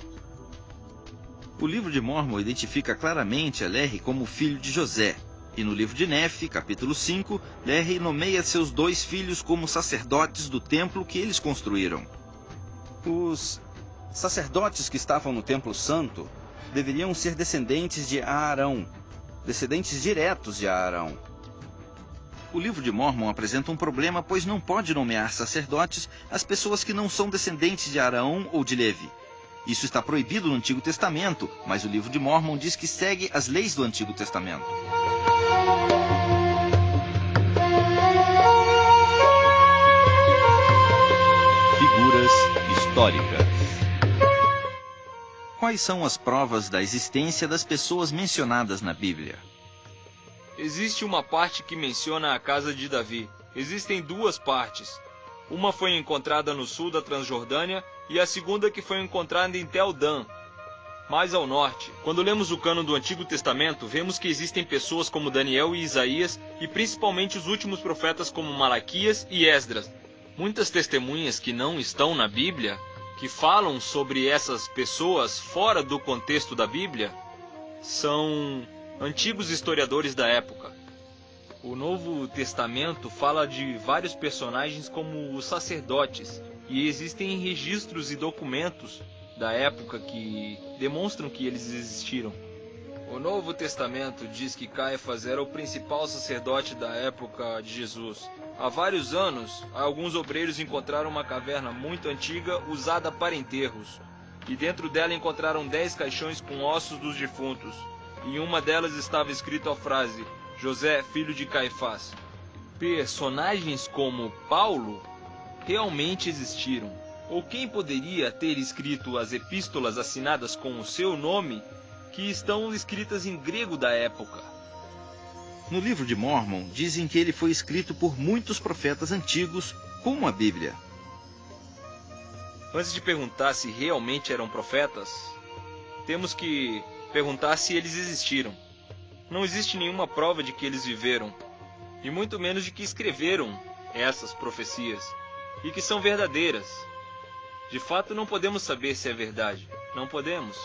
O livro de Mórmon identifica claramente a Lehi como filho de José. E no livro de Nefe, capítulo 5, Lehi nomeia seus 2 filhos como sacerdotes do templo que eles construíram. Os sacerdotes que estavam no Templo Santo deveriam ser descendentes de Arão, descendentes diretos de Arão. O livro de Mórmon apresenta um problema, pois não pode nomear sacerdotes as pessoas que não são descendentes de Arão ou de Levi. Isso está proibido no Antigo Testamento, mas o livro de Mórmon diz que segue as leis do Antigo Testamento. Figuras históricas. Quais são as provas da existência das pessoas mencionadas na Bíblia? Existe uma parte que menciona a casa de Davi. Existem duas partes. Uma foi encontrada no sul da Transjordânia e a segunda que foi encontrada em Tel Dan, mais ao norte. Quando lemos o cânon do Antigo Testamento, vemos que existem pessoas como Daniel e Isaías e principalmente os últimos profetas como Malaquias e Esdras. Muitas testemunhas que não estão na Bíblia, que falam sobre essas pessoas fora do contexto da Bíblia, são antigos historiadores da época. O Novo Testamento fala de vários personagens como os sacerdotes, e existem registros e documentos da época que demonstram que eles existiram. O Novo Testamento diz que Caifás era o principal sacerdote da época de Jesus. Há vários anos, alguns obreiros encontraram uma caverna muito antiga usada para enterros, e dentro dela encontraram 10 caixões com ossos dos defuntos. Em uma delas estava escrito a frase, José, filho de Caifás. Personagens como Paulo realmente existiram. Ou quem poderia ter escrito as epístolas assinadas com o seu nome, que estão escritas em grego da época? No livro de Mórmon, dizem que ele foi escrito por muitos profetas antigos, como a Bíblia. Antes de perguntar se realmente eram profetas, temos que perguntar se eles existiram. Não existe nenhuma prova de que eles viveram, e muito menos de que escreveram essas profecias, e que são verdadeiras. De fato, não podemos saber se é verdade. Não podemos.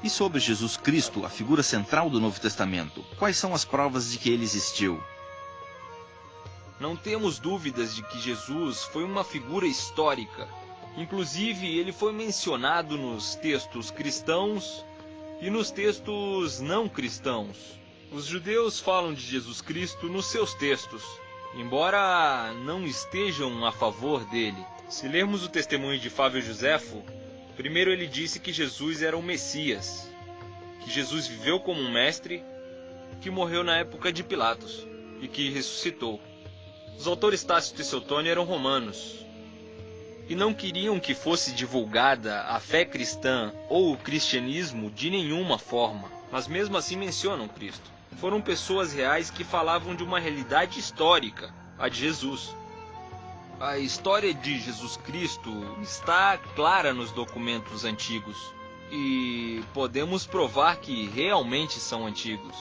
E sobre Jesus Cristo, a figura central do Novo Testamento, quais são as provas de que ele existiu? Não temos dúvidas de que Jesus foi uma figura histórica. Inclusive, ele foi mencionado nos textos cristãos e nos textos não cristãos. Os judeus falam de Jesus Cristo nos seus textos, embora não estejam a favor dele. Se lermos o testemunho de Flávio Joséfo, primeiro ele disse que Jesus era o Messias, que Jesus viveu como um mestre, que morreu na época de Pilatos e que ressuscitou. Os autores Tácito e Suetônio eram romanos e não queriam que fosse divulgada a fé cristã ou o cristianismo de nenhuma forma, mas mesmo assim mencionam Cristo. Foram pessoas reais que falavam de uma realidade histórica, a de Jesus. A história de Jesus Cristo está clara nos documentos antigos e podemos provar que realmente são antigos.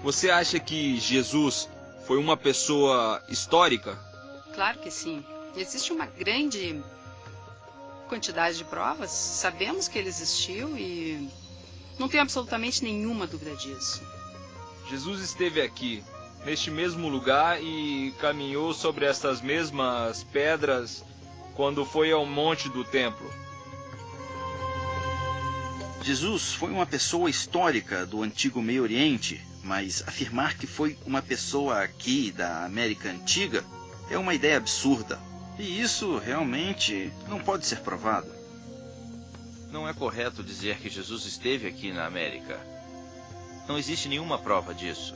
Você acha que Jesus foi uma pessoa histórica? Claro que sim. Existe uma grande quantidade de provas, sabemos que ele existiu e não tenho absolutamente nenhuma dúvida disso. Jesus esteve aqui, neste mesmo lugar, e caminhou sobre essas mesmas pedras quando foi ao monte do templo. Jesus foi uma pessoa histórica do antigo Meio Oriente, mas afirmar que foi uma pessoa aqui da América Antiga é uma ideia absurda. E isso realmente não pode ser provado. Não é correto dizer que Jesus esteve aqui na América. Não existe nenhuma prova disso.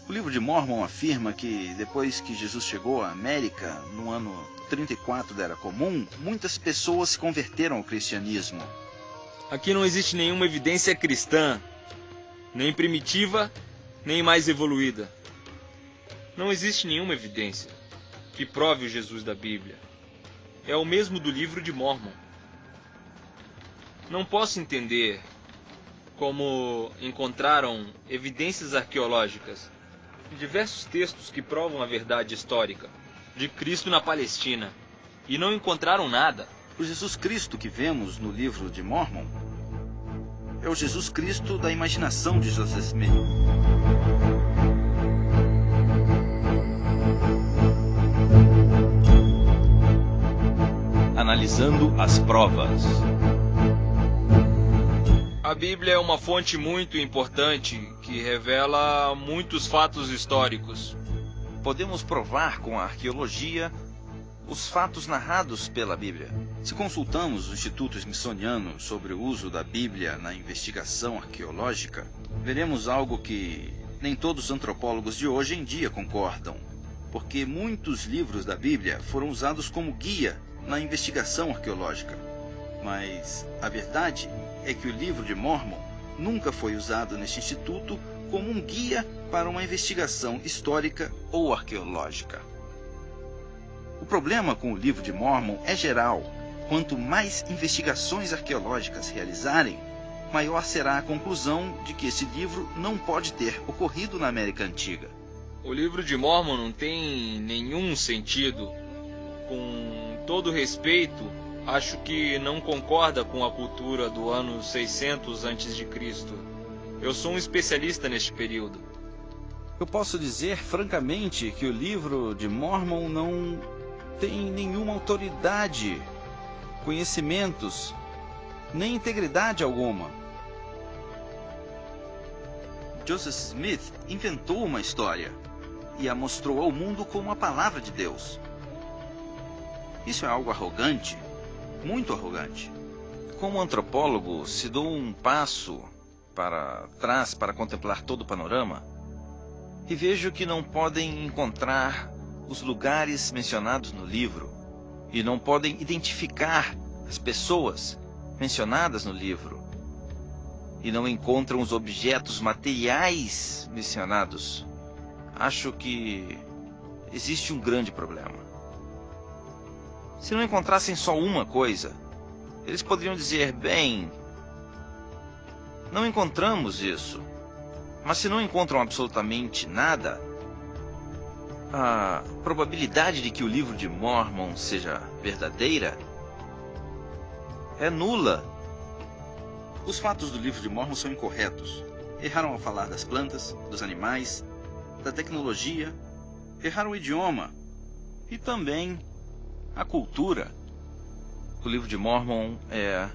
O livro de Mórmon afirma que depois que Jesus chegou à América, no ano 34 da Era Comum, muitas pessoas se converteram ao cristianismo. Aqui não existe nenhuma evidência cristã, nem primitiva, nem mais evoluída. Não existe nenhuma evidência que prove o Jesus da Bíblia. É o mesmo do livro de Mórmon. Não posso entender como encontraram evidências arqueológicas em diversos textos que provam a verdade histórica de Cristo na Palestina e não encontraram nada. O Jesus Cristo que vemos no livro de Mórmon é o Jesus Cristo da imaginação de Joseph Smith. Analisando as provas. A Bíblia é uma fonte muito importante que revela muitos fatos históricos. Podemos provar com a arqueologia os fatos narrados pela Bíblia. Se consultamos o Instituto Smithsoniano sobre o uso da Bíblia na investigação arqueológica, veremos algo que nem todos os antropólogos de hoje em dia concordam. porque muitos livros da Bíblia foram usados como guia na investigação arqueológica. Mas a verdade é que o livro de Mórmon nunca foi usado neste instituto como um guia para uma investigação histórica ou arqueológica. O problema com o livro de Mórmon é geral. Quanto mais investigações arqueológicas realizarem, maior será a conclusão de que esse livro não pode ter ocorrido na América Antiga. O livro de Mórmon não tem nenhum sentido. Com todo respeito, acho que não concorda com a cultura do ano 600 a.C. Eu sou um especialista neste período. Eu posso dizer francamente que o livro de Mórmon não tem nenhuma autoridade, conhecimentos, nem integridade alguma. Joseph Smith inventou uma história e a mostrou ao mundo como a palavra de Deus. Isso é algo arrogante, muito arrogante. Como antropólogo, se dou um passo para trás para contemplar todo o panorama e vejo que não podem encontrar os lugares mencionados no livro e não podem identificar as pessoas mencionadas no livro e não encontram os objetos materiais mencionados. Acho que existe um grande problema. Se não encontrassem só uma coisa, eles poderiam dizer, bem, não encontramos isso. Mas se não encontram absolutamente nada, a probabilidade de que o livro de Mórmon seja verdadeira é nula. Os fatos do livro de Mórmon são incorretos. Erraram ao falar das plantas, dos animais, da tecnologia, erraram o idioma e também a cultura. O livro de Mórmon é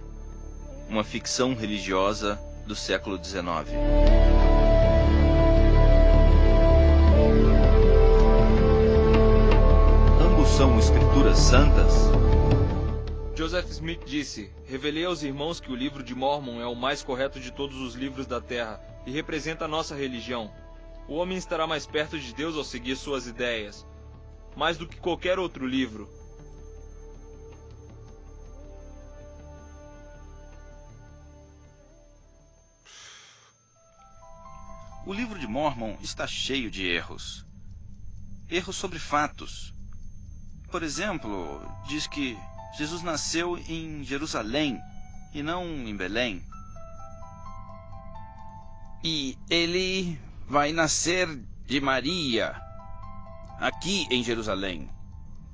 uma ficção religiosa do século XIX. Ambos são escrituras santas. Joseph Smith disse: revelei aos irmãos que o livro de Mórmon é o mais correto de todos os livros da Terra e representa a nossa religião. O homem estará mais perto de Deus ao seguir suas ideias, mais do que qualquer outro livro. O livro de Mórmon está cheio de erros. Erros sobre fatos. Por exemplo, diz que Jesus nasceu em Jerusalém e não em Belém. E ele vai nascer de Maria, aqui em Jerusalém.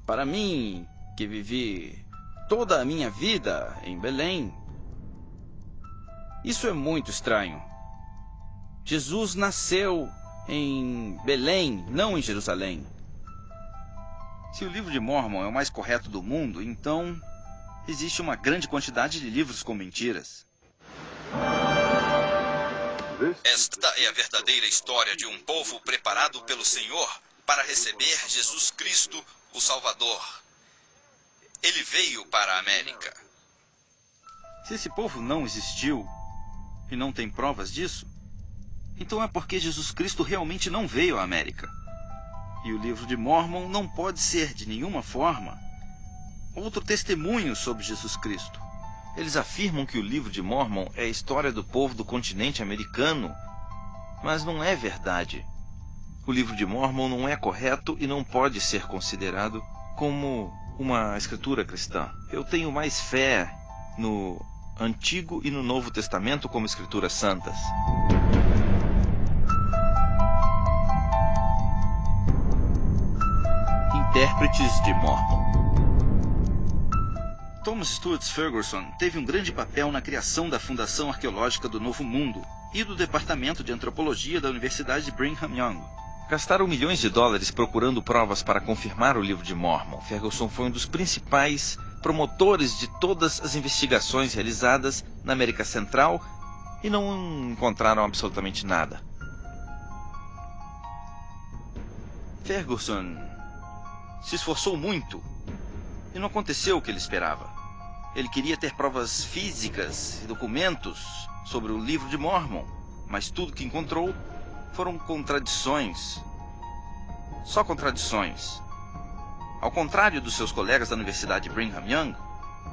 Para mim, que vivi toda a minha vida em Belém, isso é muito estranho. Jesus nasceu em Belém, não em Jerusalém. Se o livro de Mórmon é o mais correto do mundo, então existe uma grande quantidade de livros com mentiras. Esta é a verdadeira história de um povo preparado pelo Senhor para receber Jesus Cristo, o Salvador. Ele veio para a América. Se esse povo não existiu e não tem provas disso, então é porque Jesus Cristo realmente não veio à América. E o livro de Mórmon não pode ser, de nenhuma forma, outro testemunho sobre Jesus Cristo. Eles afirmam que o livro de Mórmon é a história do povo do continente americano, mas não é verdade. O livro de Mórmon não é correto e não pode ser considerado como uma escritura cristã. Eu tenho mais fé no Antigo e no Novo Testamento como escrituras santas. Intérpretes de Mórmon. Thomas Stuart Ferguson teve um grande papel na criação da Fundação Arqueológica do Novo Mundo e do Departamento de Antropologia da Universidade de Brigham Young. Gastaram milhões de dólares procurando provas para confirmar o livro de Mórmon. Ferguson foi um dos principais promotores de todas as investigações realizadas na América Central e não encontraram absolutamente nada. Ferguson se esforçou muito e não aconteceu o que ele esperava. Ele queria ter provas físicas e documentos sobre o livro de Mórmon, mas tudo que encontrou foram contradições. só contradições. Ao contrário dos seus colegas da Universidade Brigham Young,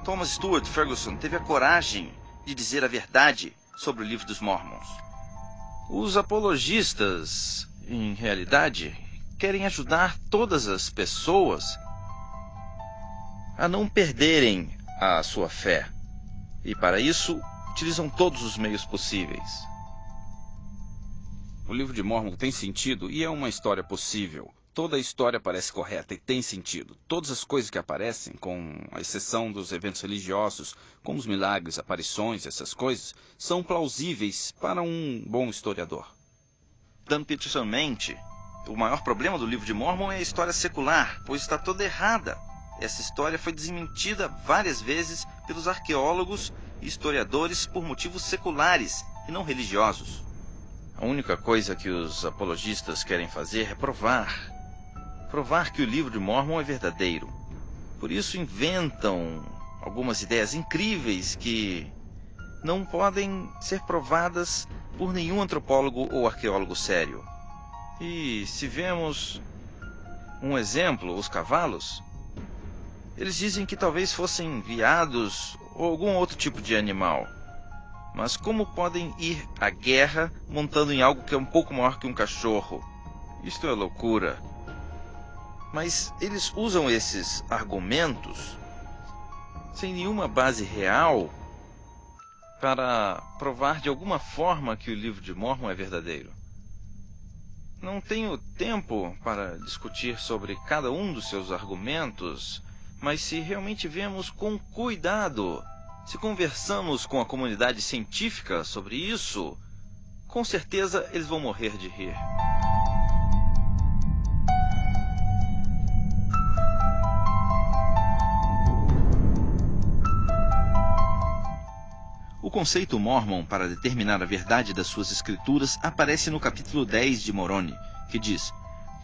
Thomas Stuart Ferguson teve a coragem de dizer a verdade sobre o Livro dos Mormons. Os apologistas, em realidade, querem ajudar todas as pessoas a não perderem a sua fé. E para isso, utilizam todos os meios possíveis. O Livro de Mórmon tem sentido e é uma história possível. Toda a história parece correta e tem sentido. Todas as coisas que aparecem, com a exceção dos eventos religiosos, como os milagres, aparições, essas coisas, são plausíveis para um bom historiador. Dan Peterson mente, o maior problema do Livro de Mórmon é a história secular, pois está toda errada. Essa história foi desmentida várias vezes pelos arqueólogos e historiadores por motivos seculares e não religiosos. A única coisa que os apologistas querem fazer é provar que o Livro de Mórmon é verdadeiro. Por isso inventam algumas ideias incríveis que não podem ser provadas por nenhum antropólogo ou arqueólogo sério. E se vemos um exemplo, os cavalos, eles dizem que talvez fossem veados ou algum outro tipo de animal. Mas como podem ir à guerra montando em algo que é um pouco maior que um cachorro? Isto é loucura. Mas eles usam esses argumentos sem nenhuma base real para provar de alguma forma que o Livro de Mórmon é verdadeiro. Não tenho tempo para discutir sobre cada um dos seus argumentos, mas se realmente vemos com cuidado, se conversamos com a comunidade científica sobre isso, com certeza eles vão morrer de rir. O conceito Mormon para determinar a verdade das suas escrituras aparece no capítulo 10 de Moroni, que diz: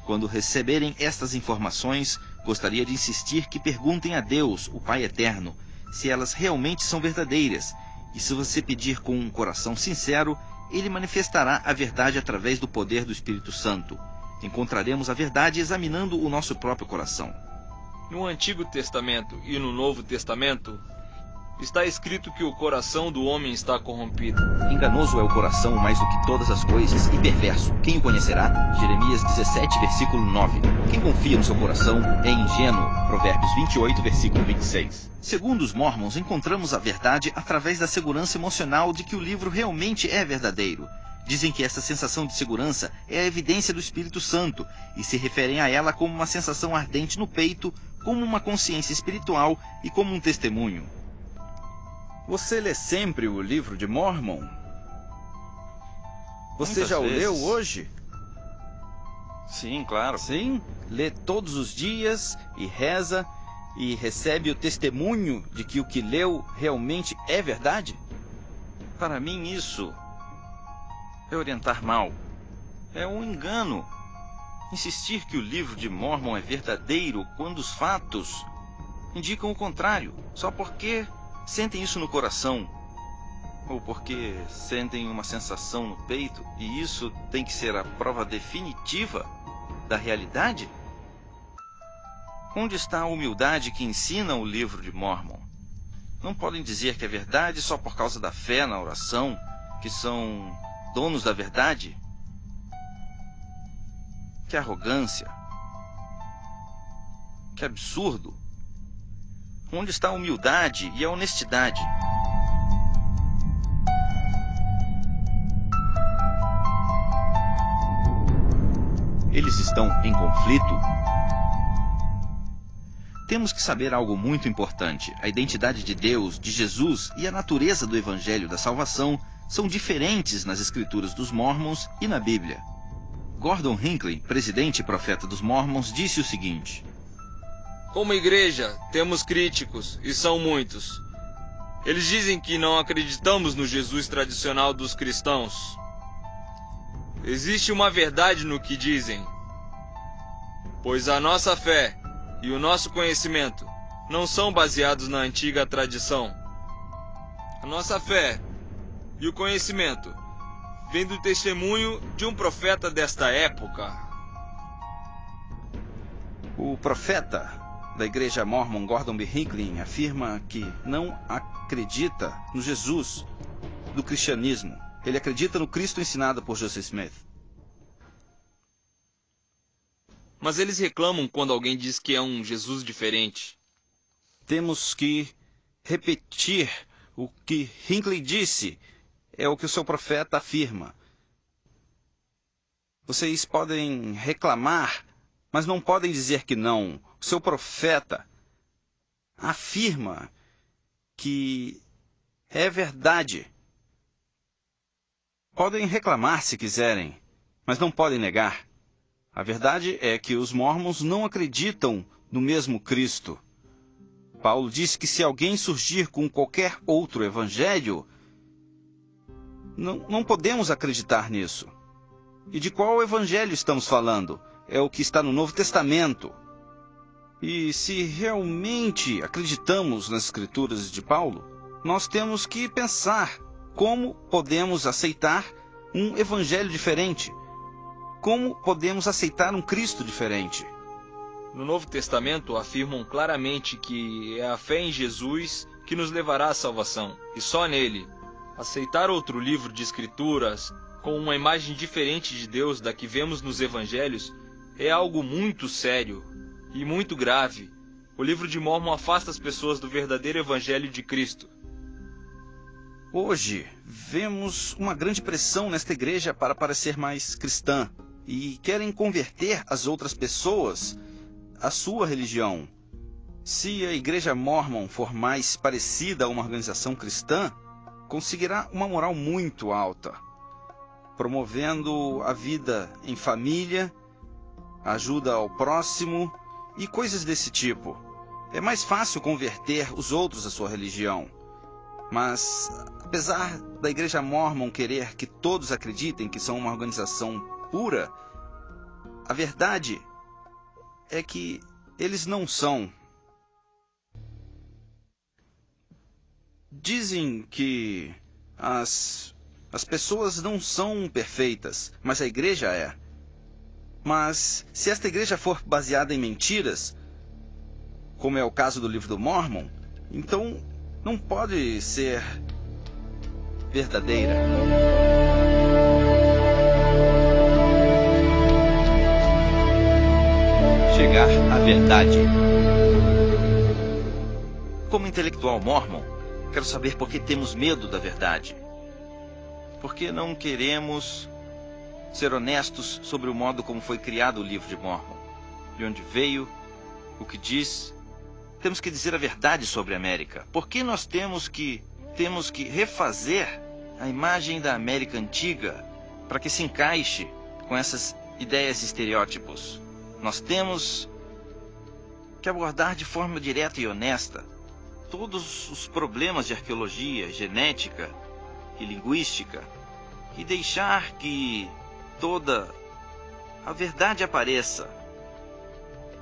quando receberem estas informações, gostaria de insistir que perguntem a Deus, o Pai Eterno, se elas realmente são verdadeiras, e se você pedir com um coração sincero, Ele manifestará a verdade através do poder do Espírito Santo. Encontraremos a verdade examinando o nosso próprio coração. No Antigo Testamento e no Novo Testamento, está escrito que o coração do homem está corrompido. Enganoso é o coração mais do que todas as coisas, e perverso. Quem o conhecerá? Jeremias 17, versículo 9. Quem confia no seu coração é ingênuo. Provérbios 28, versículo 26. Segundo os Mormons, encontramos a verdade através da segurança emocional de que o livro realmente é verdadeiro. Dizem que essa sensação de segurança é a evidência do Espírito Santo, e se referem a ela como uma sensação ardente no peito, como uma consciência espiritual e como um testemunho. Você lê sempre o Livro de Mórmon? Você Muitas já o vezes. leu hoje? Sim, claro. Sim? Lê todos os dias e reza e recebe o testemunho de que o que leu realmente é verdade? Para mim isso é orientar mal. É um engano. Insistir que o Livro de Mórmon é verdadeiro quando os fatos indicam o contrário, só porque sentem isso no coração, ou porque sentem uma sensação no peito, e isso tem que ser a prova definitiva da realidade? Onde está a humildade que ensina o Livro de Mórmon? Não podem dizer que é verdade só por causa da fé na oração, que são donos da verdade? Que arrogância! Que absurdo! Onde está a humildade e a honestidade? Eles estão em conflito? Temos que saber algo muito importante. A identidade de Deus, de Jesus e a natureza do Evangelho da Salvação são diferentes nas Escrituras dos Mormons e na Bíblia. Gordon Hinckley, presidente e profeta dos Mormons, disse o seguinte: como igreja, temos críticos, e são muitos. Eles dizem que não acreditamos no Jesus tradicional dos cristãos. Existe uma verdade no que dizem, pois a nossa fé e o nosso conhecimento não são baseados na antiga tradição. A nossa fé e o conhecimento vêm do testemunho de um profeta desta época. O profeta da igreja Mormon, Gordon B. Hinckley, afirma que não acredita no Jesus do cristianismo. Ele acredita no Cristo ensinado por Joseph Smith. Mas eles reclamam quando alguém diz que é um Jesus diferente. Temos que repetir o que Hinckley disse, é o que o seu profeta afirma. Vocês podem reclamar, mas não podem dizer que não. O seu profeta afirma que é verdade. Podem reclamar se quiserem, mas não podem negar. A verdade é que os mormons não acreditam no mesmo Cristo. Paulo disse que se alguém surgir com qualquer outro evangelho, não podemos acreditar nisso. E de qual evangelho estamos falando? É o que está no Novo Testamento. E se realmente acreditamos nas Escrituras de Paulo, nós temos que pensar como podemos aceitar um evangelho diferente. Como podemos aceitar um Cristo diferente? No Novo Testamento afirmam claramente que é a fé em Jesus que nos levará à salvação, e só nele. Aceitar outro livro de Escrituras com uma imagem diferente de Deus da que vemos nos Evangelhos é algo muito sério e muito grave. O livro de Mórmon afasta as pessoas do verdadeiro Evangelho de Cristo. Hoje, vemos uma grande pressão nesta igreja para parecer mais cristã e querem converter as outras pessoas à sua religião. Se a igreja Mormon for mais parecida a uma organização cristã, conseguirá uma moral muito alta, promovendo a vida em família, ajuda ao próximo e coisas desse tipo. É mais fácil converter os outros à sua religião. Mas, apesar da igreja Mormon querer que todos acreditem que são uma organização pura, a verdade é que eles não são. Dizem que as pessoas não são perfeitas, mas a igreja é. Mas se esta igreja for baseada em mentiras, como é o caso do livro do Mormon, então não pode ser verdadeira. Chegar à verdade. Como intelectual mormon, quero saber por que temos medo da verdade. Por que não queremos ser honestos sobre o modo como foi criado o livro de Mormon? De onde veio, o que diz. Temos que dizer a verdade sobre a América. Por que nós temos que refazer a imagem da América antiga para que se encaixe com essas ideias e estereótipos? Nós temos que abordar de forma direta e honesta todos os problemas de arqueologia, genética e linguística e deixar que toda a verdade apareça.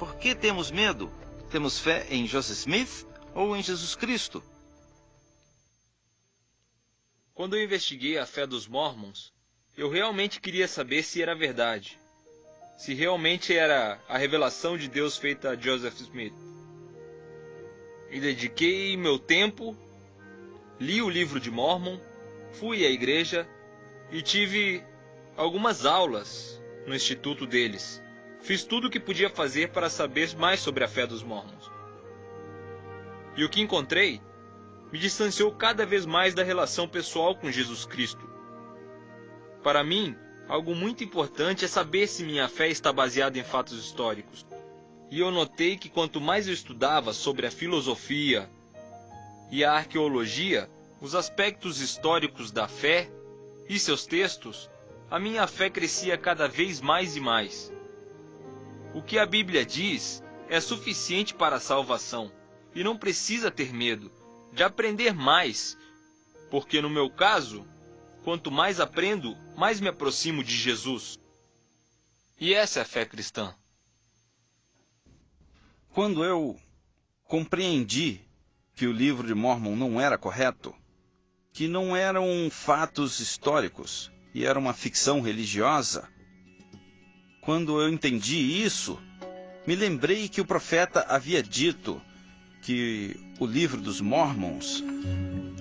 Por que temos medo? Temos fé em Joseph Smith ou em Jesus Cristo? Quando eu investiguei a fé dos Mormons, eu realmente queria saber se era verdade. Se realmente era a revelação de Deus feita a Joseph Smith. E dediquei meu tempo, li o livro de Mormon, fui à igreja e tive algumas aulas no instituto deles. Fiz tudo o que podia fazer para saber mais sobre a fé dos Mormons. E o que encontrei me distanciou cada vez mais da relação pessoal com Jesus Cristo. Para mim, algo muito importante é saber se minha fé está baseada em fatos históricos. E eu notei que quanto mais eu estudava sobre a filosofia e a arqueologia, os aspectos históricos da fé e seus textos, a minha fé crescia cada vez mais e mais. O que a Bíblia diz é suficiente para a salvação, e não precisa ter medo de aprender mais, porque no meu caso, quanto mais aprendo, mais me aproximo de Jesus. E essa é a fé cristã. Quando eu compreendi que o livro de Mormon não era correto, que não eram fatos históricos e era uma ficção religiosa, quando eu entendi isso, me lembrei que o profeta havia dito que o livro dos Mormons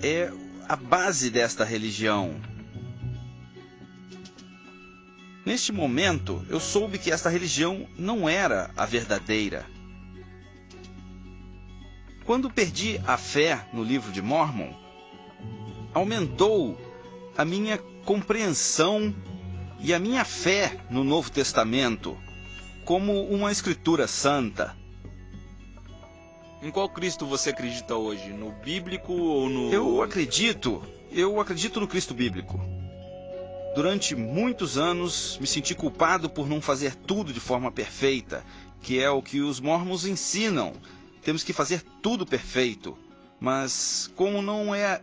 é a base desta religião. Neste momento, eu soube que esta religião não era a verdadeira. Quando perdi a fé no livro de Mormon, aumentou a minha compreensão e a minha fé no Novo Testamento como uma escritura santa. Em qual Cristo você acredita hoje? No bíblico ou no... Eu acredito no Cristo bíblico. Durante muitos anos me senti culpado por não fazer tudo de forma perfeita, que é o que os mormons ensinam. Temos que fazer tudo perfeito. Mas como não é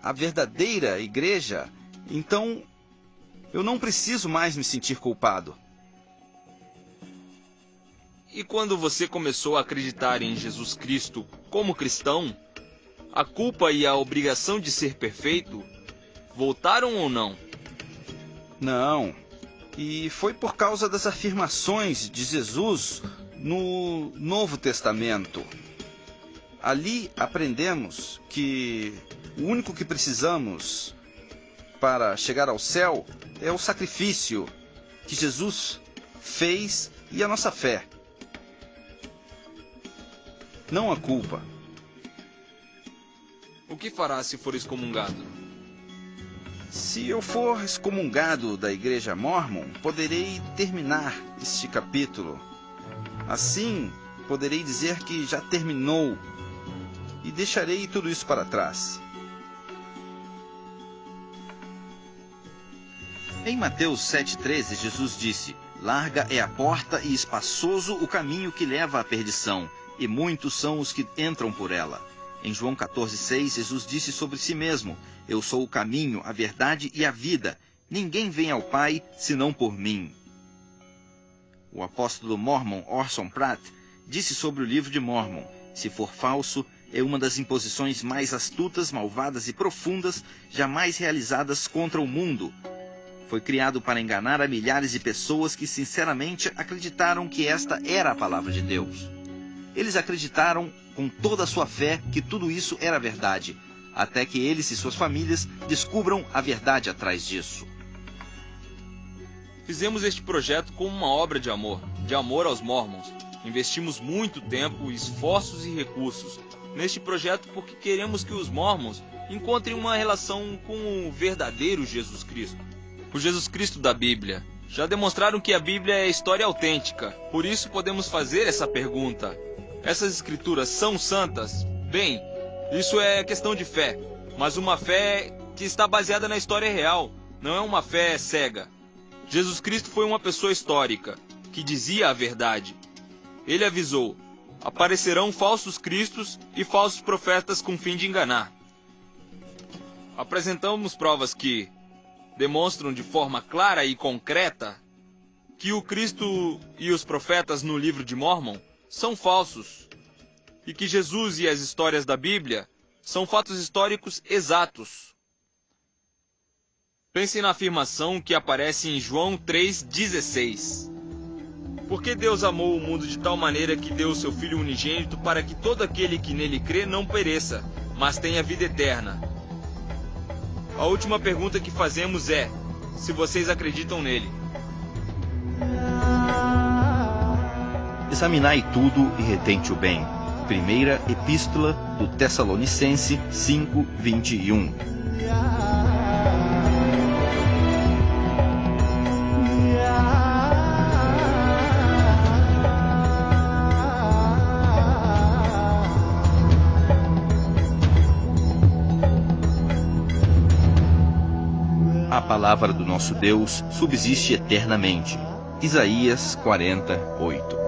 a verdadeira igreja, então eu não preciso mais me sentir culpado. E quando você começou a acreditar em Jesus Cristo como cristão, a culpa e a obrigação de ser perfeito voltaram ou não? Não. E foi por causa das afirmações de Jesus no Novo Testamento. Ali aprendemos que o único que precisamos para chegar ao céu é o sacrifício que Jesus fez e a nossa fé. Não a culpa. O que fará se for excomungado? Se eu for excomungado da Igreja Mormon, poderei terminar este capítulo. Assim, poderei dizer que já terminou e deixarei tudo isso para trás. Em Mateus 7,13, Jesus disse: "Larga é a porta e espaçoso o caminho que leva à perdição, e muitos são os que entram por ela." Em João 14,6, Jesus disse sobre si mesmo: "Eu sou o caminho, a verdade e a vida. Ninguém vem ao Pai senão por mim." O apóstolo Mormon Orson Pratt disse sobre o livro de Mormon: "Se for falso, é uma das imposições mais astutas, malvadas e profundas jamais realizadas contra o mundo. Foi criado para enganar a milhares de pessoas que sinceramente acreditaram que esta era a palavra de Deus. Eles acreditaram com toda a sua fé que tudo isso era verdade, até que eles e suas famílias descubram a verdade atrás disso." Fizemos este projeto como uma obra de amor aos Mormons. Investimos muito tempo, esforços e recursos neste projeto porque queremos que os Mormons encontrem uma relação com o verdadeiro Jesus Cristo. O Jesus Cristo da Bíblia. Já demonstraram que a Bíblia é história autêntica, por isso podemos fazer essa pergunta: essas escrituras são santas? Bem, isso é questão de fé, mas uma fé que está baseada na história real, não é uma fé cega. Jesus Cristo foi uma pessoa histórica, que dizia a verdade. Ele avisou: aparecerão falsos cristos e falsos profetas com fim de enganar. Apresentamos provas que demonstram de forma clara e concreta que o Cristo e os profetas no livro de Mormon são falsos, e que Jesus e as histórias da Bíblia são fatos históricos exatos. Pense na afirmação que aparece em João 3,16. Porque Deus amou o mundo de tal maneira que deu o seu Filho unigênito para que todo aquele que nele crê não pereça, mas tenha vida eterna. A última pergunta que fazemos é: se vocês acreditam nele. Examinai tudo e retente o bem. Primeira Epístola do Tessalonicense 5:21. A palavra do nosso Deus subsiste eternamente. Isaías 48.